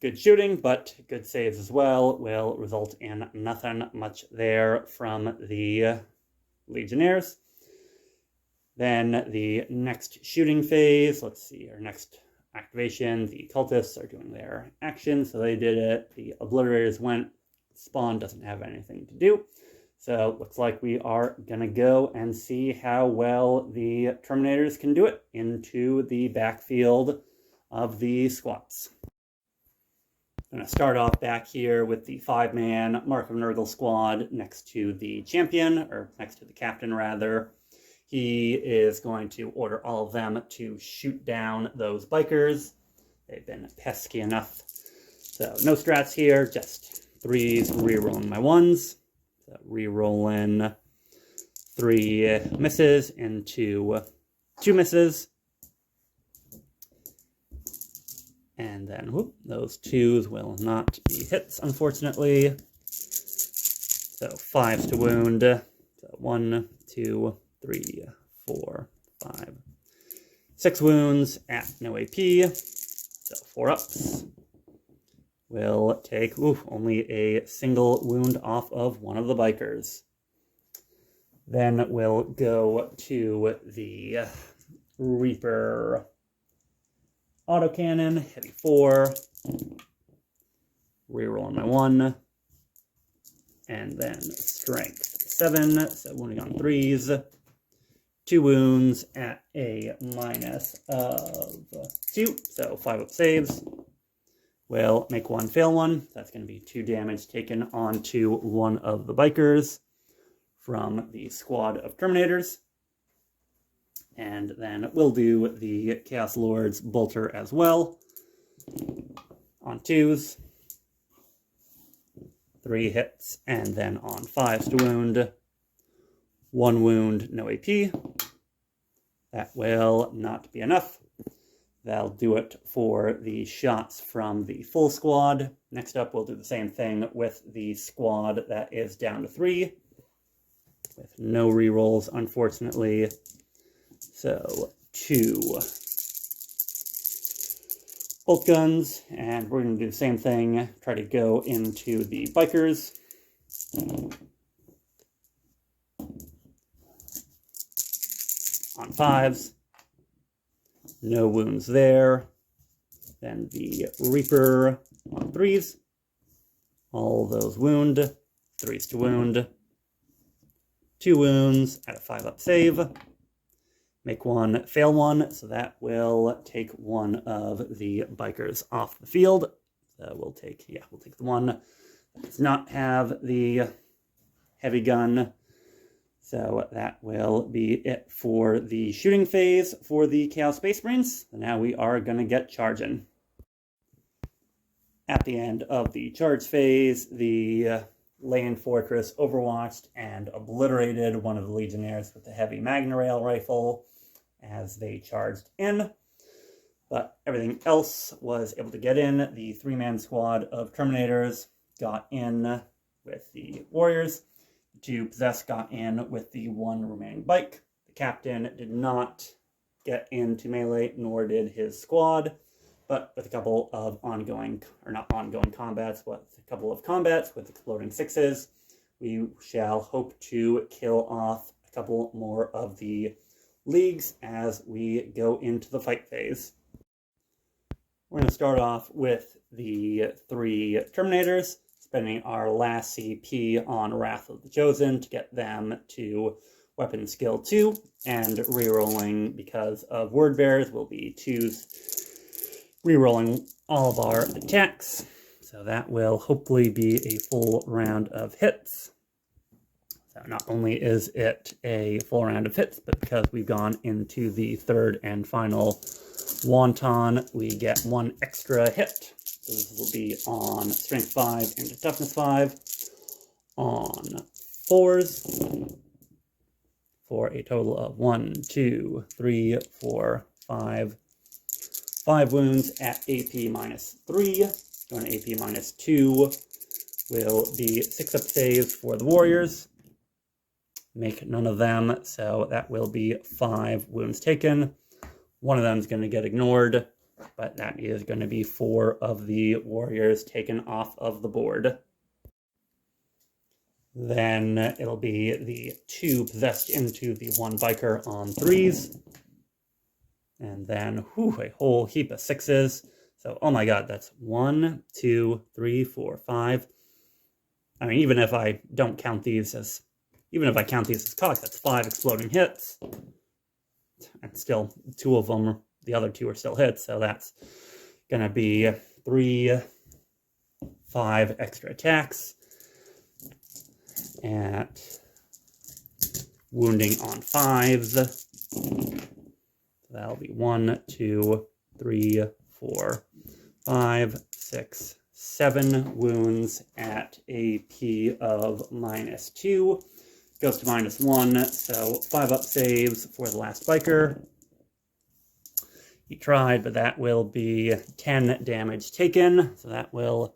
good shooting, but good saves as well will result in nothing much there from the Legionnaires. Then the next shooting phase, let's see, our next activation, the cultists are doing their action, so they did it. The obliterators went, spawn doesn't have anything to do. So looks like we are gonna go and see how well the Terminators can do it into the backfield of the squats. I'm going to start off back here with the 5-man Mark of Nurgle squad next to the champion, or next to the captain rather. He is going to order all of them to shoot down those bikers. They've been pesky enough. So no strats here, just 3s, re-rolling my 1s. So re-rolling 3 misses into 2 misses. And then, whoop, those 2s will not be hits, unfortunately. So 5s to wound. So 1, 2, 3, 4, 5, 6 wounds at no AP. So 4 ups. Will take, only a single wound off of one of the bikers. Then we'll go to the Reaper autocannon, heavy 4, rerolling my 1, and then strength 7, so wounding on 3s, 2 wounds at a minus of 2, so 5-up saves. We'll make 1 fail 1, that's going to be 2 damage taken onto one of the bikers from the squad of Terminators. And then we'll do the Chaos Lord's Bolter as well. On 2s. 3 hits, and then on 5s to wound. 1 wound, no AP. That will not be enough. That'll do it for the shots from the full squad. Next up, we'll do the same thing with the squad that is down to 3. With no rerolls, unfortunately. So 2 bolt guns, and we're going to do the same thing, try to go into the bikers. On 5s, no wounds there. Then the Reaper on 3s, all those wound, 3s to wound, 2 wounds at a 5-up save. Make 1 fail 1, so that will take one of the bikers off the field. So we'll take the one that does not have the heavy gun. So that will be it for the shooting phase for the Chaos Space Marines. So now we are going to get charging. At the end of the charge phase, the land fortress overwatched and obliterated one of the Legionnaires with the heavy Magna Rail rifle as they charged in, but everything else was able to get in. The 3-man squad of Terminators got in with the Warriors. The 2 Possessed got in with the 1 remaining bike. The captain did not get into melee, nor did his squad, but with a couple of combats, but a couple of combats with exploding 6s, we shall hope to kill off a couple more of the leagues as we go into the fight phase. We're going to start off with the 3 Terminators, spending our last CP on Wrath of the Chosen to get them to Weapon Skill 2, and rerolling because of Word Bearers will be 2s, rerolling all of our attacks, so that will hopefully be a full round of hits. So not only is it a full round of hits, but because we've gone into the third and final Votann, we get one extra hit. So this will be on strength 5 into toughness 5 on 4s for a total of 1, 2, 3, 4, 5 wounds at AP minus 3. Going to AP minus 2 will be 6 up saves for the warriors. Make none of them, so that will be 5 wounds taken. One of them is going to get ignored, but that is going to be 4 of the warriors taken off of the board. Then it'll be the 2 possessed into the 1 biker on 3s. And then, a whole heap of 6s. So, oh my god, that's 1, 2, 3, 4, 5. I mean, even if I count these as cocks, that's 5 exploding hits. And still, 2 of them, the other 2 are still hits, so that's gonna be 5 extra attacks. At wounding on 5s. That'll be 1, 2, 3, 4, 5, 6, 7 wounds at AP of minus 2. Goes to minus 1, so 5 up saves for the last biker. He tried, but that will be 10 damage taken, so that will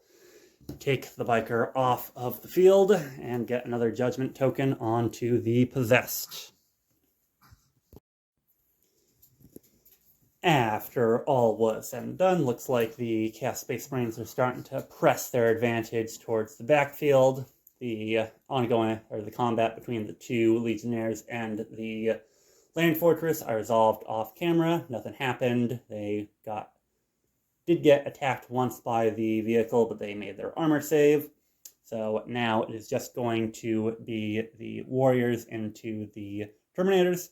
take the biker off of the field and get another judgment token onto the possessed. After all was said and done, looks like the Chaos Space Marines are starting to press their advantage towards the backfield. The combat between the 2 Legionnaires and the Land Fortress are resolved off camera. Nothing happened. They did get attacked once by the vehicle, but they made their armor save. So now it is just going to be the warriors into the Terminators,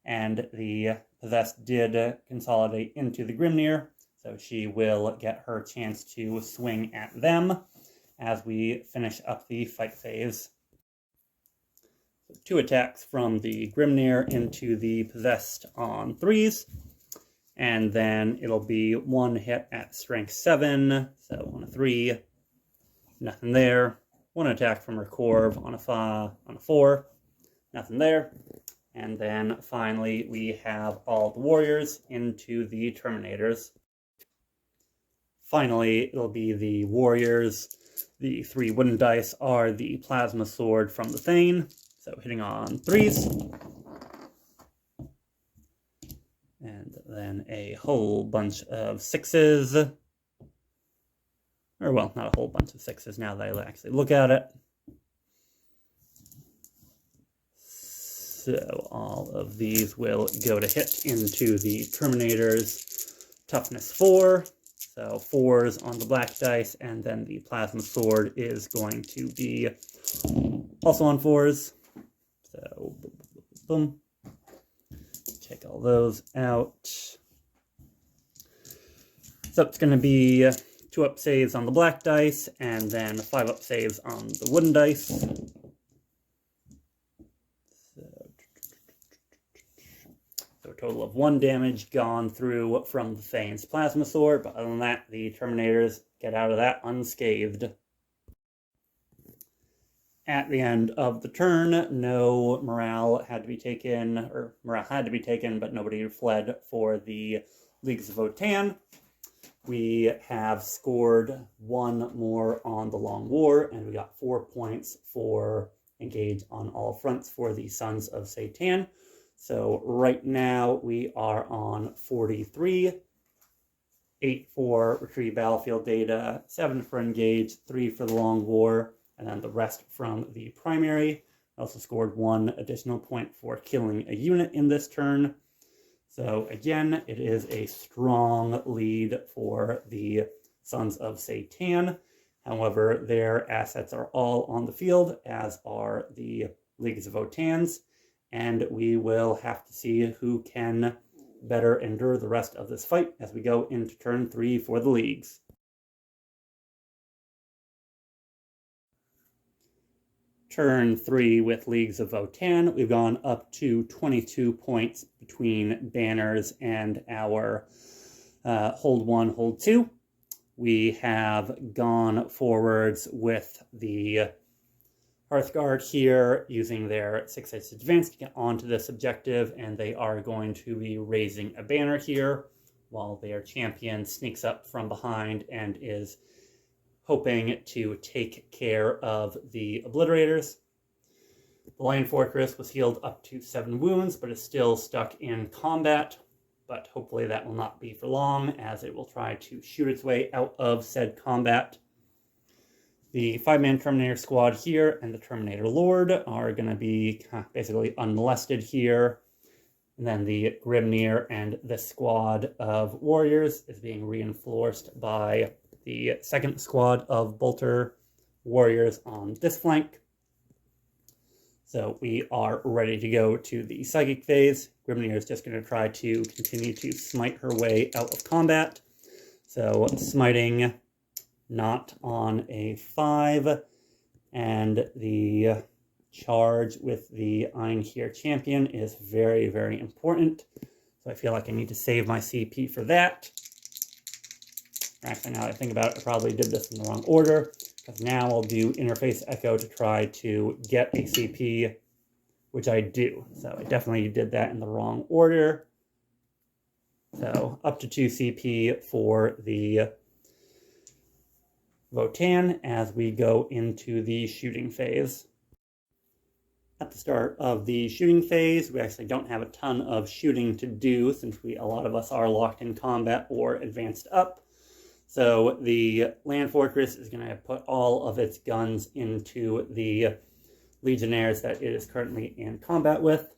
and the possessed did consolidate into the Grimnir, so she will get her chance to swing at them as we finish up the fight phase. So 2 attacks from the Grimnir into the possessed on 3s. And then it'll be 1 hit at strength 7, so on a 3, nothing there. 1 attack from her Corv on a 4, nothing there. And then finally we have all the warriors into the Terminators. Finally, it'll be the warriors. The 3 wooden dice are the plasma sword from the Thane, so hitting on 3s. And then a whole bunch of 6s. Or, well, not a whole bunch of 6s now that I actually look at it. So all of these will go to hit into the Terminators. Toughness 4. So 4s on the black dice, and then the plasma sword is going to be also on 4s. So, boom. Check all those out. So it's going to be 2 up saves on the black dice, and then 5 up saves on the wooden dice. So a total of 1 damage gone through from the Thane's plasma sword, but other than that, the Terminators get out of that unscathed. At the end of the turn, no morale had to be taken, but nobody fled for the Leagues of Votann. We have scored 1 more on the Long War, and we got 4 points for engage on all fronts for the Sons of Satan. So right now we are on 43, 8 for retrieve battlefield data, 7 for engage, 3 for the Long War, and then the rest from the primary. I also scored 1 additional point for killing a unit in this turn. So again, it is a strong lead for the Sons of Satan. However, their assets are all on the field, as are the Leagues of Votann's, and we will have to see who can better endure the rest of this fight as we go into turn 3 for the Leagues. turn 3 with Leagues of Votann. We've gone up to 22 points between banners and our hold 1, hold 2. We have gone forwards with the Hearthguard here using their 6 advance to get onto this objective, and they are going to be raising a banner here while their champion sneaks up from behind and is hoping to take care of the obliterators. The Land Fortress was healed up to 7 wounds, but is still stuck in combat, but hopefully that will not be for long, as it will try to shoot its way out of said combat. The 5-man Terminator squad here and the Terminator Lord are going to be basically unmolested here. And then the Grimnir and this squad of warriors is being reinforced by the 2nd squad of Bolter warriors on this flank. So we are ready to go to the psychic phase. Grimnir is just going to try to continue to smite her way out of combat. So smiting not on a 5, and the charge with the Einhir champion is very, very important. So I feel like I need to save my CP for that. Actually, now that I think about it, I probably did this in the wrong order, because now I'll do Interface Echo to try to get a CP, which I do. So I definitely did that in the wrong order. So up to 2 CP for the Votann as we go into the shooting phase. At the start of the shooting phase, we actually don't have a ton of shooting to do since a lot of us are locked in combat or advanced up. So the Land Fortress is going to put all of its guns into the Legionnaires that it is currently in combat with.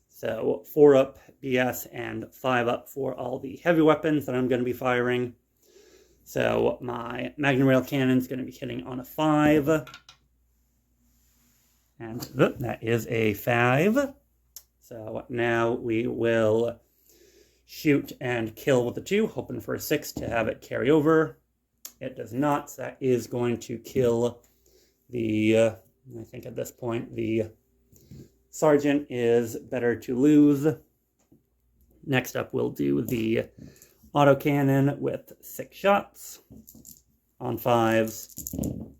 So 4 up BS and 5 up for all the heavy weapons that I'm going to be firing. So my Magnum Rail Cannon is going to be hitting on a 5. And that is a 5. So now we will shoot and kill with the 2, hoping for a 6 to have it carry over. It does not, so that is going to kill the, I think at this point, the Sergeant is better to lose. Next up, we'll do the autocannon with 6 shots on 5s.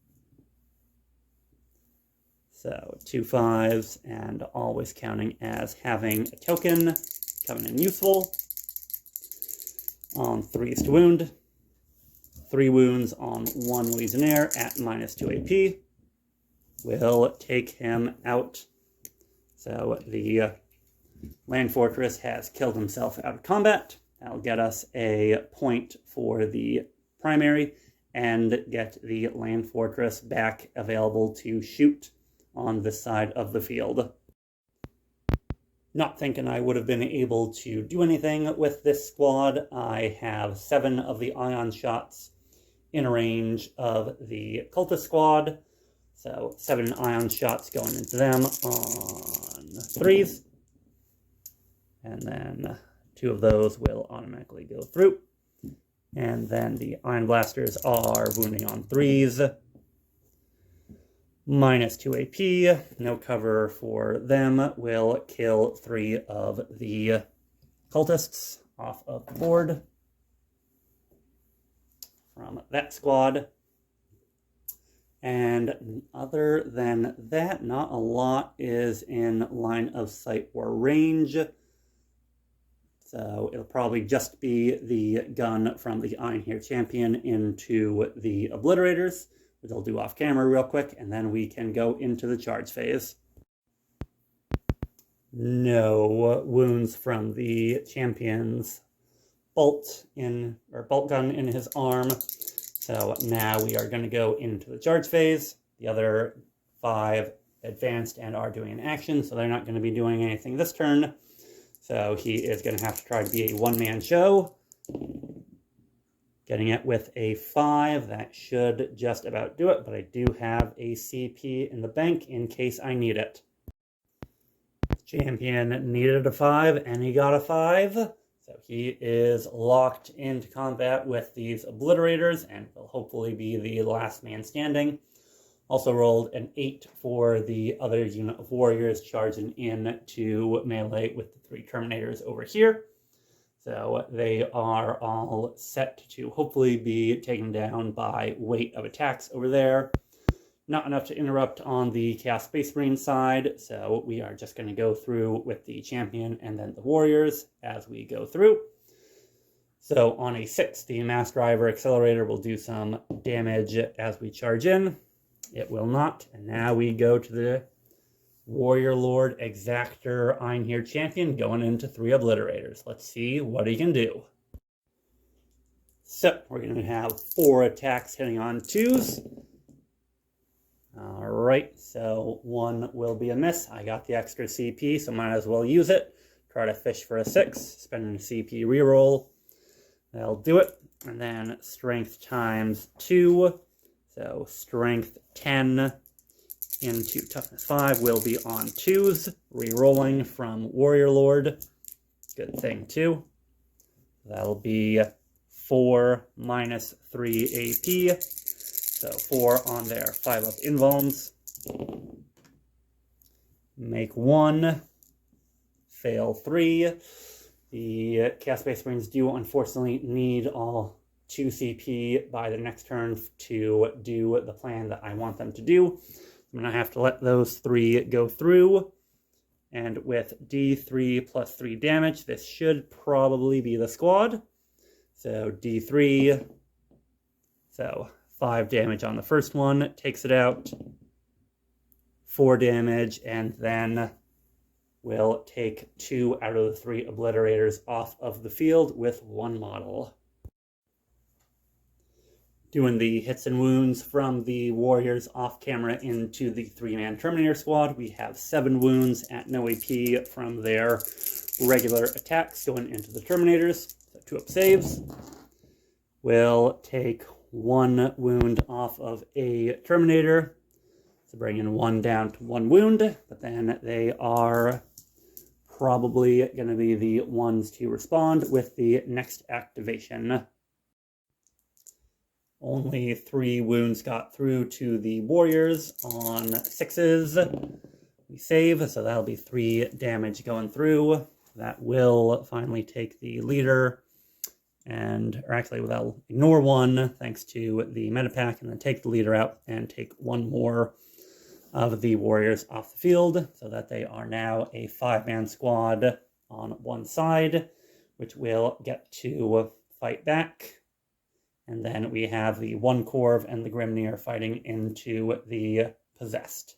So 2 5s, and always counting as having a token coming in useful. On 3s to wound. 3 wounds on 1 Legionnaire at -2 AP. Will take him out. So the Land Fortress has killed himself out of combat. That'll get us a point for the primary and get the Land Fortress back available to shoot on this side of the field. Not thinking I would have been able to do anything with this squad. I have 7 of the ion shots in range of the cultist squad. So 7 ion shots going into them on 3s. And then 2 of those will automatically go through. And then the ion blasters are wounding on 3s. -2 AP, no cover for them, will kill 3 of the cultists off of the board from that squad. And other than that, not a lot is in line of sight or range. So it'll probably just be the gun from the Einhir champion into the obliterators, which I'll do off camera real quick, and then we can go into the charge phase. No wounds from the champion's bolt gun in his arm. So now we are going to go into the charge phase. The other 5 advanced and are doing an action, so they're not going to be doing anything this turn. So he is going to have to try to be a one-man show. Getting it with a 5, that should just about do it, but I do have a CP in the bank in case I need it. Champion needed a 5, and he got a 5. So he is locked into combat with these obliterators, and will hopefully be the last man standing. Also rolled an 8 for the other unit of warriors charging in to melee with the 3 Terminators over here. So they are all set to hopefully be taken down by weight of attacks over there. Not enough to interrupt on the Chaos Space Marine side, so we are just going to go through with the champion and then the warriors as we go through. So on a 6, the Mass Driver Accelerator will do some damage as we charge in. It will not, and now we go to the Warrior Lord Exactor Einhir champion going into 3 Obliterators. Let's see what he can do. So we're going to have 4 attacks hitting on 2s. Alright, so 1 will be a miss. I got the extra CP, so might as well use it. Try to fish for a 6, spending a CP reroll. That'll do it. And then strength times 2. So strength 10 into toughness 5 will be on 2s. Rerolling from Warrior Lord. Good thing too. That'll be 4 minus 3 AP. So 4 on their 5-up invulns. Make 1. Fail 3. The Chaos Space Marines do unfortunately need all 2 CP by the next turn to do the plan that I want them to do. I'm going to have to let those 3 go through. And with D3 plus 3 damage, this should probably be the squad. So D3. So 5 damage on the first one, takes it out. 4 damage, and then we'll take 2 out of the 3 Obliterators off of the field with 1 model. Doing the hits and wounds from the warriors off camera into the 3-man Terminator squad. We have 7 wounds at no AP from their regular attacks going into the Terminators. So 2-up saves. We'll take 1 wound off of a Terminator. So bringing 1 down to 1 wound, but then they are probably going to be the ones to respond with the next activation. Only 3 wounds got through to the warriors on 6s. We save, so that'll be 3 damage going through. That will finally take the leader, or actually they'll ignore 1 thanks to the meta pack, and then take the leader out and take 1 more of the warriors off the field, so that they are now a 5-man squad on one side, which will get to fight back. And then we have the 1 Corv and the Grimnir fighting into the Possessed.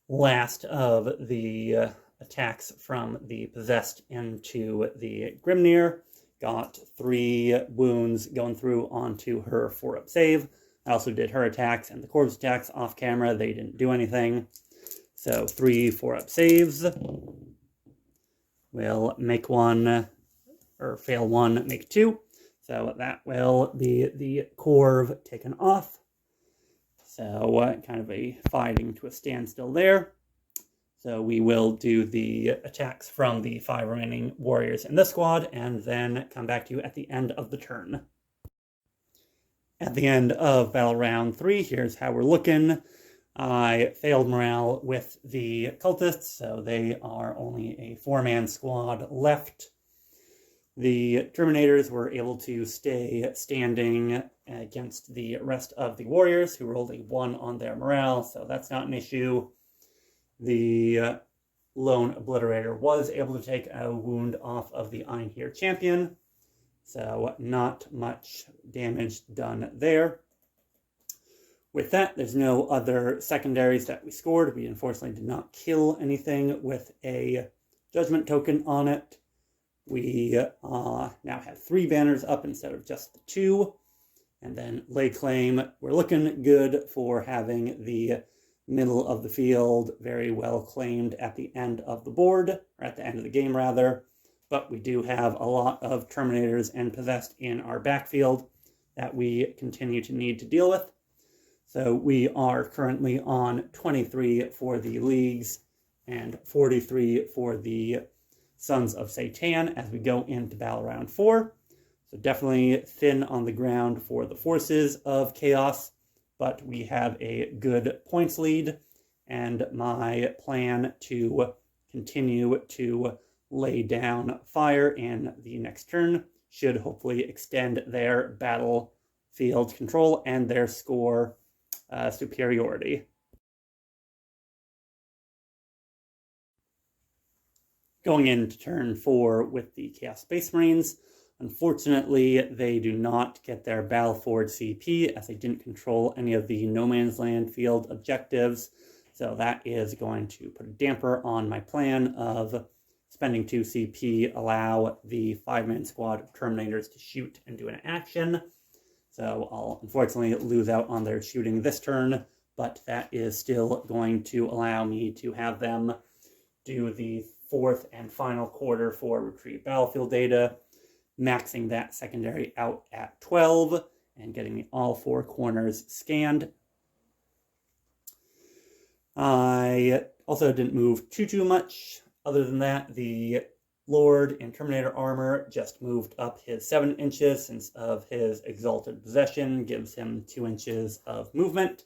Last of the attacks from the Possessed into the Grimnir. Got 3 wounds going through onto her 4-up save. I also did her attacks and the Corv's attacks off camera. They didn't do anything. So 3 4-up saves. We'll make 1, or fail 1, make 2. So that will be the Corv taken off. So kind of a fighting to a standstill there. So we will do the attacks from the 5 remaining warriors in this squad, and then come back to you at the end of the turn. At the end of battle round 3, here's how we're looking. I failed morale with the cultists, so they are only a 4-man squad left. The Terminators were able to stay standing against the rest of the warriors, who rolled a 1 on their morale, so that's not an issue. The lone Obliterator was able to take a wound off of the Einhir champion, so not much damage done there. With that, there's no other secondaries that we scored. We unfortunately did not kill anything with a judgment token on it. We now have 3 banners up instead of just the 2. And then lay claim, we're looking good for having the middle of the field very well claimed at the end of the board, or at the end of the game rather. But we do have a lot of Terminators and Possessed in our backfield that we continue to need to deal with. So we are currently on 23 for the leagues and 43 for the Sons of Satan as we go into battle round 4. So definitely thin on the ground for the forces of Chaos. but we have a good points lead, and my plan to continue to lay down fire in the next turn should hopefully extend their battlefield control and their score superiority. Going into turn 4 with the Chaos Space Marines, unfortunately, they do not get their Battle Forward CP as they didn't control any of the No Man's Land field objectives. So that is going to put a damper on my plan of spending 2 CP, allow the 5-man squad of Terminators to shoot and do an action. So I'll unfortunately lose out on their shooting this turn, but that is still going to allow me to have them do the 4th and final quarter for retrieve battlefield data, maxing that secondary out at 12 and getting me all 4 corners scanned. I also didn't move too much. Other than that, the Lord in Terminator armor just moved up his 7 inches since of his exalted possession, gives him 2 inches of movement.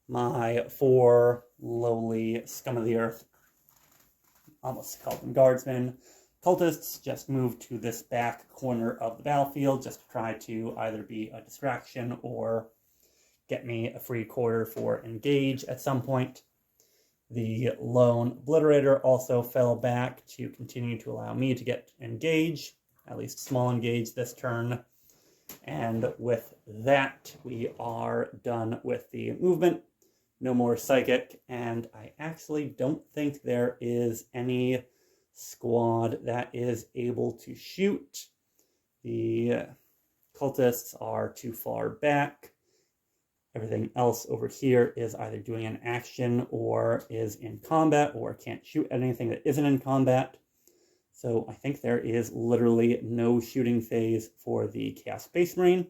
My 4 lowly scum of the earth, almost called them guardsmen, cultists just moved to this back corner of the battlefield just to try to either be a distraction or get me a free quarter for engage at some point. The lone obliterator also fell back to continue to allow me to get engage, at least small engage this turn. And with that, we are done with the movement. No more psychic, and I actually don't think there is any squad that is able to shoot. The cultists are too far back. Everything else over here is either doing an action or is in combat or can't shoot at anything that isn't in combat. So I think there is literally no shooting phase for the Chaos Space Marine,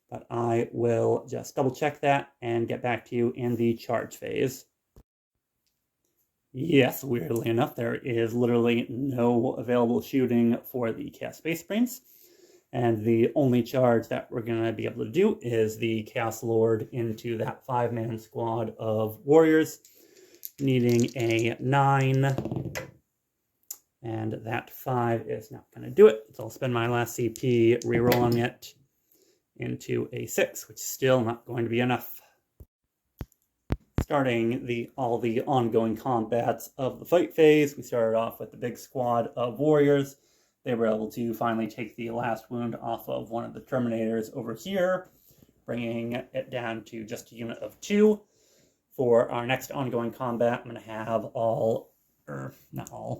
but I will just double check that and get back to you in the charge phase. Yes, weirdly enough, there is literally no available shooting for the Chaos Space Marines. And the only charge that we're going to be able to do is the Chaos Lord into that 5-man squad of warriors, needing a 9. And that 5 is not going to do it. So I'll spend my last CP rerolling it into a 6, which is still not going to be enough. Starting all the ongoing combats of the fight phase, we started off with the big squad of warriors. They were able to finally take the last wound off of one of the Terminators over here, bringing it down to just a unit of 2. For our next ongoing combat, I'm going to have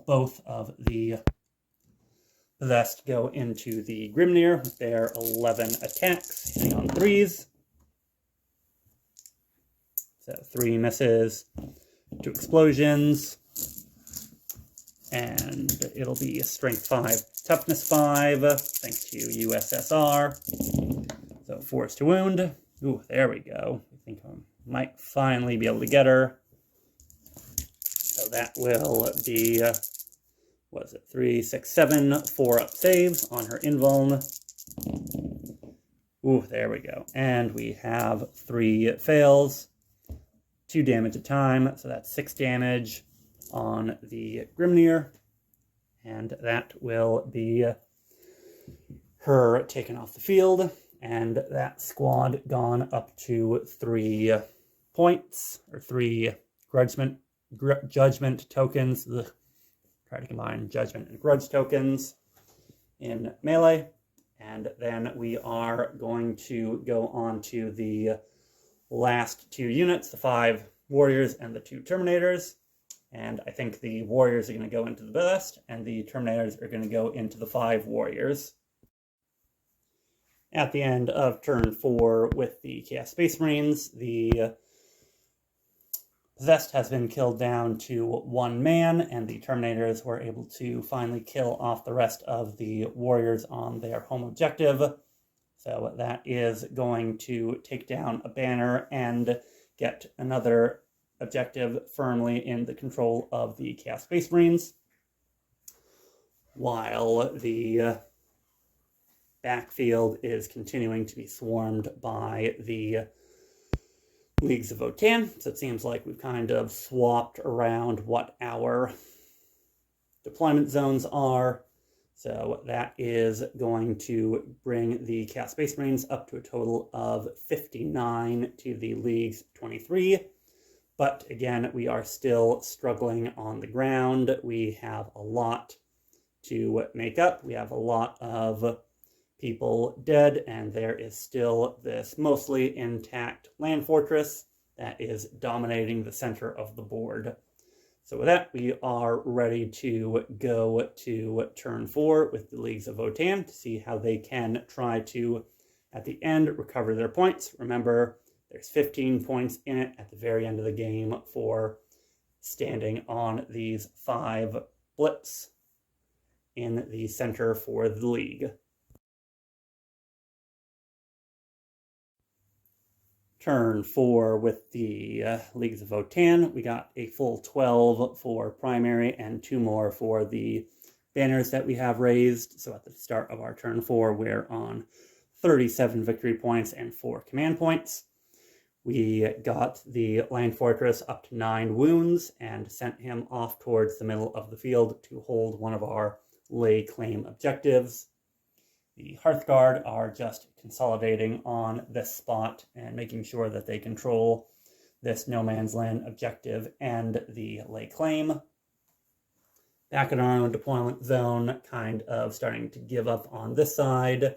both of the possessed go into the Grimnir with their 11 attacks, hitting on 3s. So 3 misses, 2 explosions. And it'll be Strength 5, Toughness 5, thanks to URSR. So Force to Wound. Ooh, there we go. I think I might finally be able to get her. So that will be, 3, 6, 7, 4-up saves on her invuln. Ooh, there we go. And we have 3 fails, 2 damage a time, so that's 6 damage on the Grimnir, and that will be her taken off the field, and that squad gone up to 3 points, or 3 judgment tokens. Try to combine judgment and grudge tokens in melee, and then we are going to go on to the last 2 units, the 5 warriors and the 2 Terminators. And I think the warriors are going to go into the best, and the Terminators are going to go into the 5 warriors. At the end of turn 4 with the Chaos Space Marines, the possessed has been killed down to 1 man, and the Terminators were able to finally kill off the rest of the warriors on their home objective. So that is going to take down a banner and get another objective firmly in the control of the Chaos Space Marines, while the backfield is continuing to be swarmed by the Leagues of Votann. So it seems like we've kind of swapped around what our deployment zones are. So that is going to bring the Chaos Space Marines up to a total of 59 to the League's 23. But again, we are still struggling on the ground. We have a lot to make up. We have a lot of people dead, and there is still this mostly intact land fortress that is dominating the center of the board. So with that, we are ready to go to turn 4 with the Leagues of Votann to see how they can try to, at the end, recover their points. Remember, there's 15 points in it at the very end of the game for standing on these 5 blips in the center for the league. Turn 4 with the Leagues of Votann. We got a full 12 for primary and 2 more for the banners that we have raised. So at the start of our turn 4, we're on 37 victory points and 4 command points. We got the land fortress up to 9 wounds and sent him off towards the middle of the field to hold one of our lay claim objectives. The Hearthguard are just consolidating on this spot and making sure that they control this no man's land objective and the lay claim. Back in our own deployment zone, kind of starting to give up on this side. A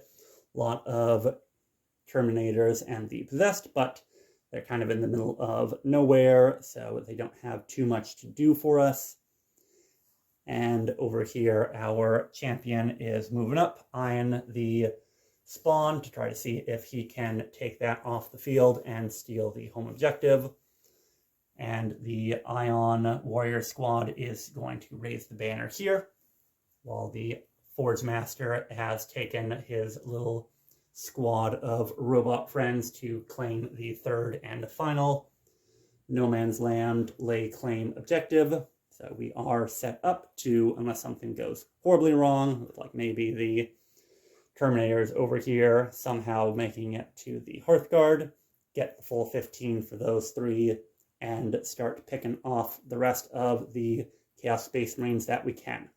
lot of Terminators and the Possessed, but they're kind of in the middle of nowhere, so they don't have too much to do for us. And over here, our champion is moving up, eyeing the spawn to try to see if he can take that off the field and steal the home objective. And the Ion Warrior Squad is going to raise the banner here, while the Forge Master has taken his little squad of robot friends to claim the third and final No Man's Land lay claim objective. So we are set up to, unless something goes horribly wrong, like maybe the Terminators over here somehow making it to the Hearthguard, get the full 15 for those 3, and start picking off the rest of the Chaos Space Marines that we can.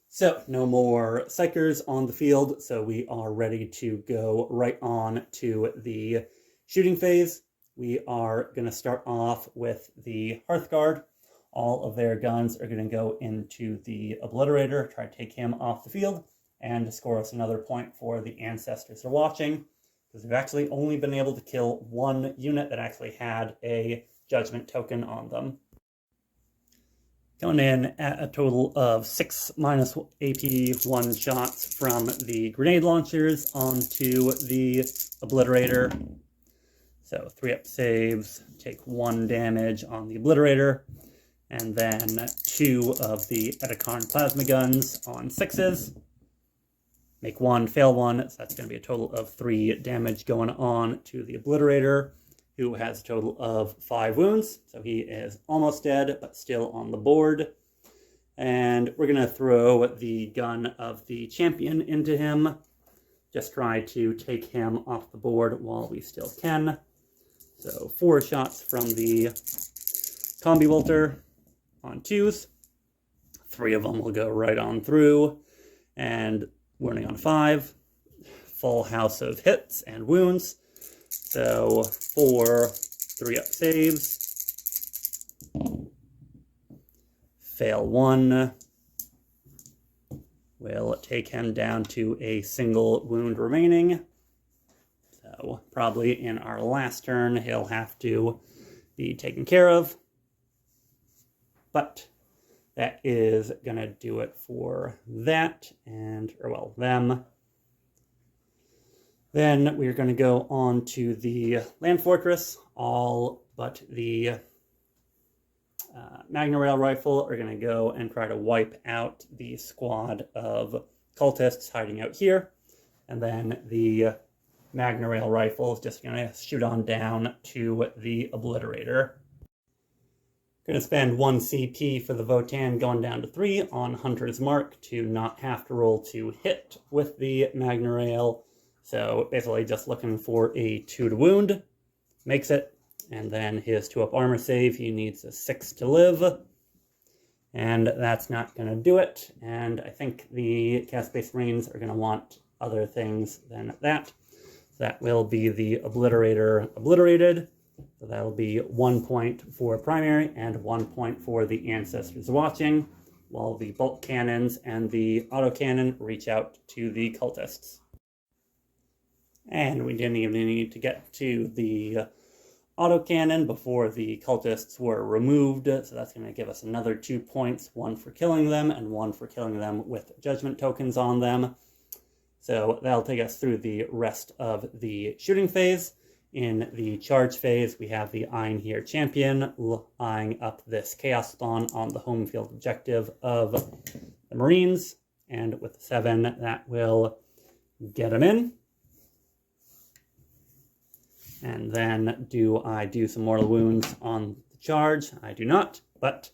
So, no more Psychers on the field, so we are ready to go right on to the shooting phase. We are going to start off with the Hearthguard. All of their guns are going to go into the Obliterator, try to take him off the field, and score us another point for the Ancestors are watching, because we've actually only been able to kill 1 unit that actually had a Judgment token on them. Going in at a total of 6 minus AP 1 shots from the grenade launchers onto the Obliterator. So 3-up saves, take 1 damage on the Obliterator, and then 2 of the Edakarn plasma guns on 6s. Make 1, fail 1, so that's going to be a total of 3 damage going on to the Obliterator, who has a total of 5 wounds. So he is almost dead, but still on the board. And we're going to throw the gun of the champion into him. Just try to take him off the board while we still can. So 4 shots from the Combi Bolter on 2s. 3 of them will go right on through. And warning on 5. Full house of hits and wounds. So 4 3-up saves. Fail 1. We'll take him down to a single wound remaining. So probably in our last turn, he'll have to be taken care of. But that is going to do it for that, and, or well, them. Then we're going to go on to the Land Fortress. All but the Magna Rail Rifle are going to go and try to wipe out the squad of cultists hiding out here. And then the Magna Rail Rifle is just going to shoot on down to the Obliterator. Going to spend 1 CP for the Votann going down to 3 on Hunter's Mark to not have to roll to hit with the Magna Rail. So basically just looking for a 2 to wound. makes it. And then his 2-up armor save, he needs a 6 to live. And that's not going to do it. And I think the Chaos Space Marines are going to want other things than that. So that will be the Obliterator obliterated. So that'll be 1 point for primary and 1 point for the Ancestors Watching, while the bolt cannons and the autocannon reach out to the cultists. And we didn't even need to get to the autocannon before the cultists were removed, so that's going to give us another 2 points, 1 for killing them and 1 for killing them with judgment tokens on them. So that'll take us through the rest of the shooting phase. In the charge phase, we have the Einherjar champion eyeing up this chaos spawn on the home field objective of the Marines, and with the 7, that will get him in. And then do I do some mortal wounds on the charge? I do not, but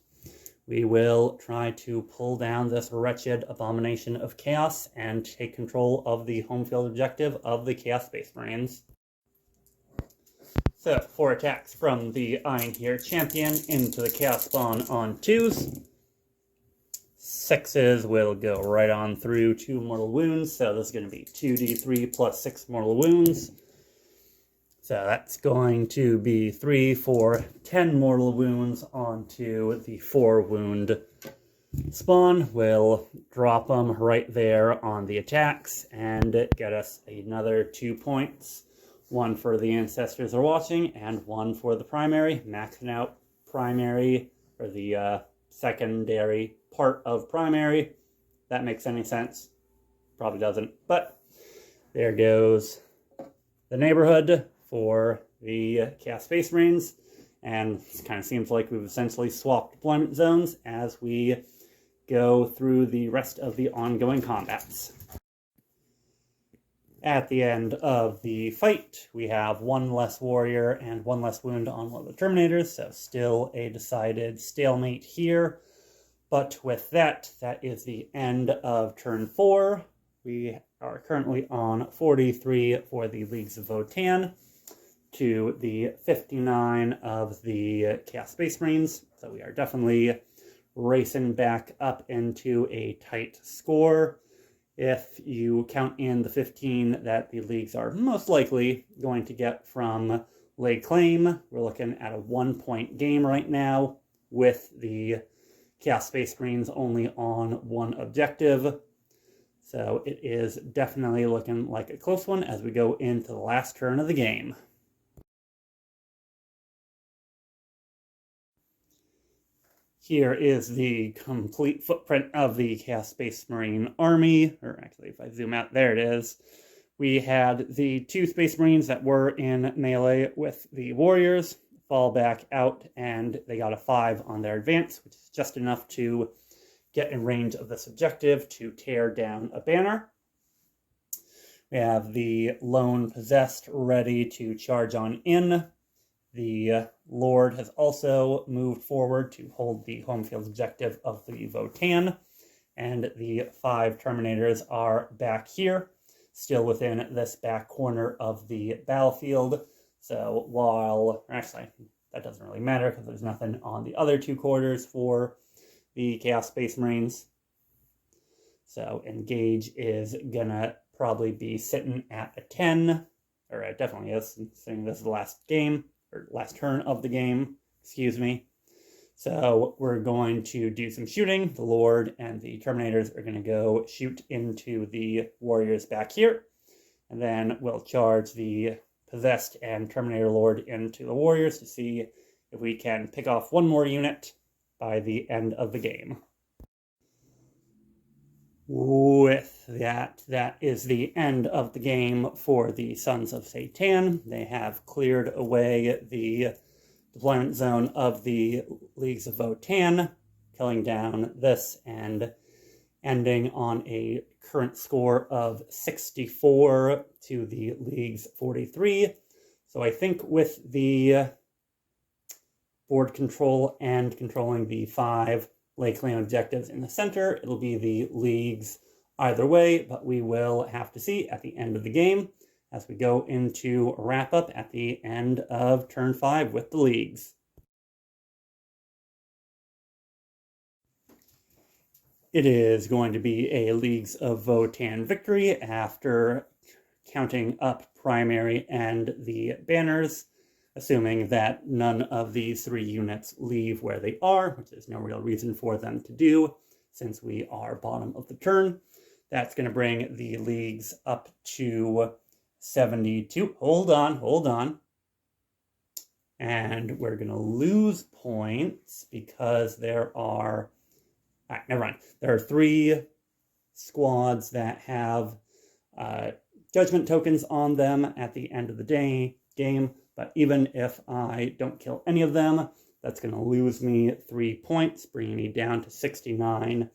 we will try to pull down this wretched abomination of chaos and take control of the home field objective of the Chaos Space Marines. So, 4 attacks from the Einherjar champion into the chaos spawn on 2s. 6s will go right on through 2 mortal wounds, so this is going to be 2d3 plus 6 mortal wounds. So that's going to be 3, 4, 10 mortal wounds onto the 4 wound spawn. We'll drop them right there on the attacks and get us another 2 points. 1 for the Ancestors Are Watching and 1 for the primary, maxing out primary, or the secondary part of primary. If that makes any sense. Probably doesn't, but there goes the neighborhood for the Chaos Space Marines, and it kind of seems like we've essentially swapped deployment zones as we go through the rest of the ongoing combats. At the end of the fight, we have 1 less warrior and 1 less wound on one of the Terminators, so still a decided stalemate here. But with that, that is the end of turn 4. We are currently on 43 for the Leagues of Votann to the 59 of the Chaos Space Marines. So we are definitely racing back up into a tight score. If you count in the 15 that the Leagues are most likely going to get from Lay Claim, we're looking at a 1-point game right now, with the Chaos Space Marines only on 1 objective. So it is definitely looking like a close one as we go into the last turn of the game. Here is the complete footprint of the Chaos Space Marine army, or actually if I zoom out, there it is. We had the 2 Space Marines that were in melee with the Warriors fall back out, and they got a 5 on their advance, which is just enough to get in range of this objective to tear down a banner. We have the Lone Possessed ready to charge on in. The Lord has also moved forward to hold the home field objective of the Votann, and the 5 Terminators are back here, still within this back corner of the battlefield. So while, actually, that doesn't really matter because there's nothing on the other 2 quarters for the Chaos Space Marines. So Engage is gonna probably be sitting at a 10, or it definitely is, saying this is the last game, or last turn of the game, excuse me. So we're going to do some shooting. The Lord and the Terminators are going to go shoot into the Warriors back here, and then we'll charge the Possessed and Terminator Lord into the Warriors to see if we can pick off 1 more unit by the end of the game. With that, that is the end of the game for the Sons of Satan. They have cleared away the deployment zone of the Leagues of Votann, killing down this and ending on a current score of 64 to the League's 43. So I think with the board control and controlling the 5 Lay Claim objectives in the center, it'll be the Leagues either way, but we will have to see at the end of the game as we go into a wrap-up at the end of turn 5 with the leagues. It is going to be a Leagues of Votann victory after counting up primary and the banners, assuming that none of these 3 units leave where they are, which there's no real reason for them to do since we are bottom of the turn. That's going to bring the leagues up to 72. Hold on. And we're going to lose points because there are... All right, never mind. There are 3 squads that have judgment tokens on them at the end of the game, but even if I don't kill any of them, that's going to lose me 3 points, bringing me down to 69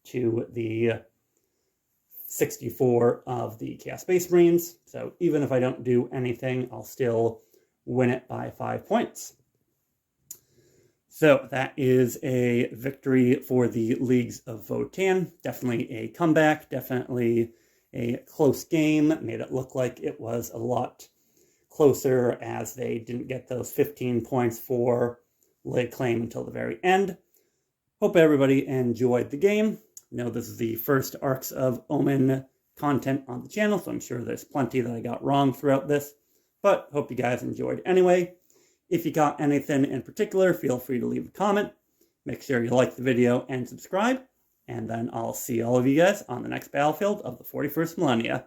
to the 64 of the Chaos Space Marines. So even if I don't do anything, I'll still win it by 5 points. So that is a victory for the Leagues of Votann. Definitely a comeback, definitely a close game. Made it look like it was a lot closer as they didn't get those 15 points for lay claim until the very end. Hope everybody enjoyed the game. I know this is the first Arks of Omen content on the channel, so I'm sure there's plenty that I got wrong throughout this, but hope you guys enjoyed anyway. If you got anything in particular, feel free to leave a comment. Make sure you like the video and subscribe, and then I'll see all of you guys on the next battlefield of the 41st millennia.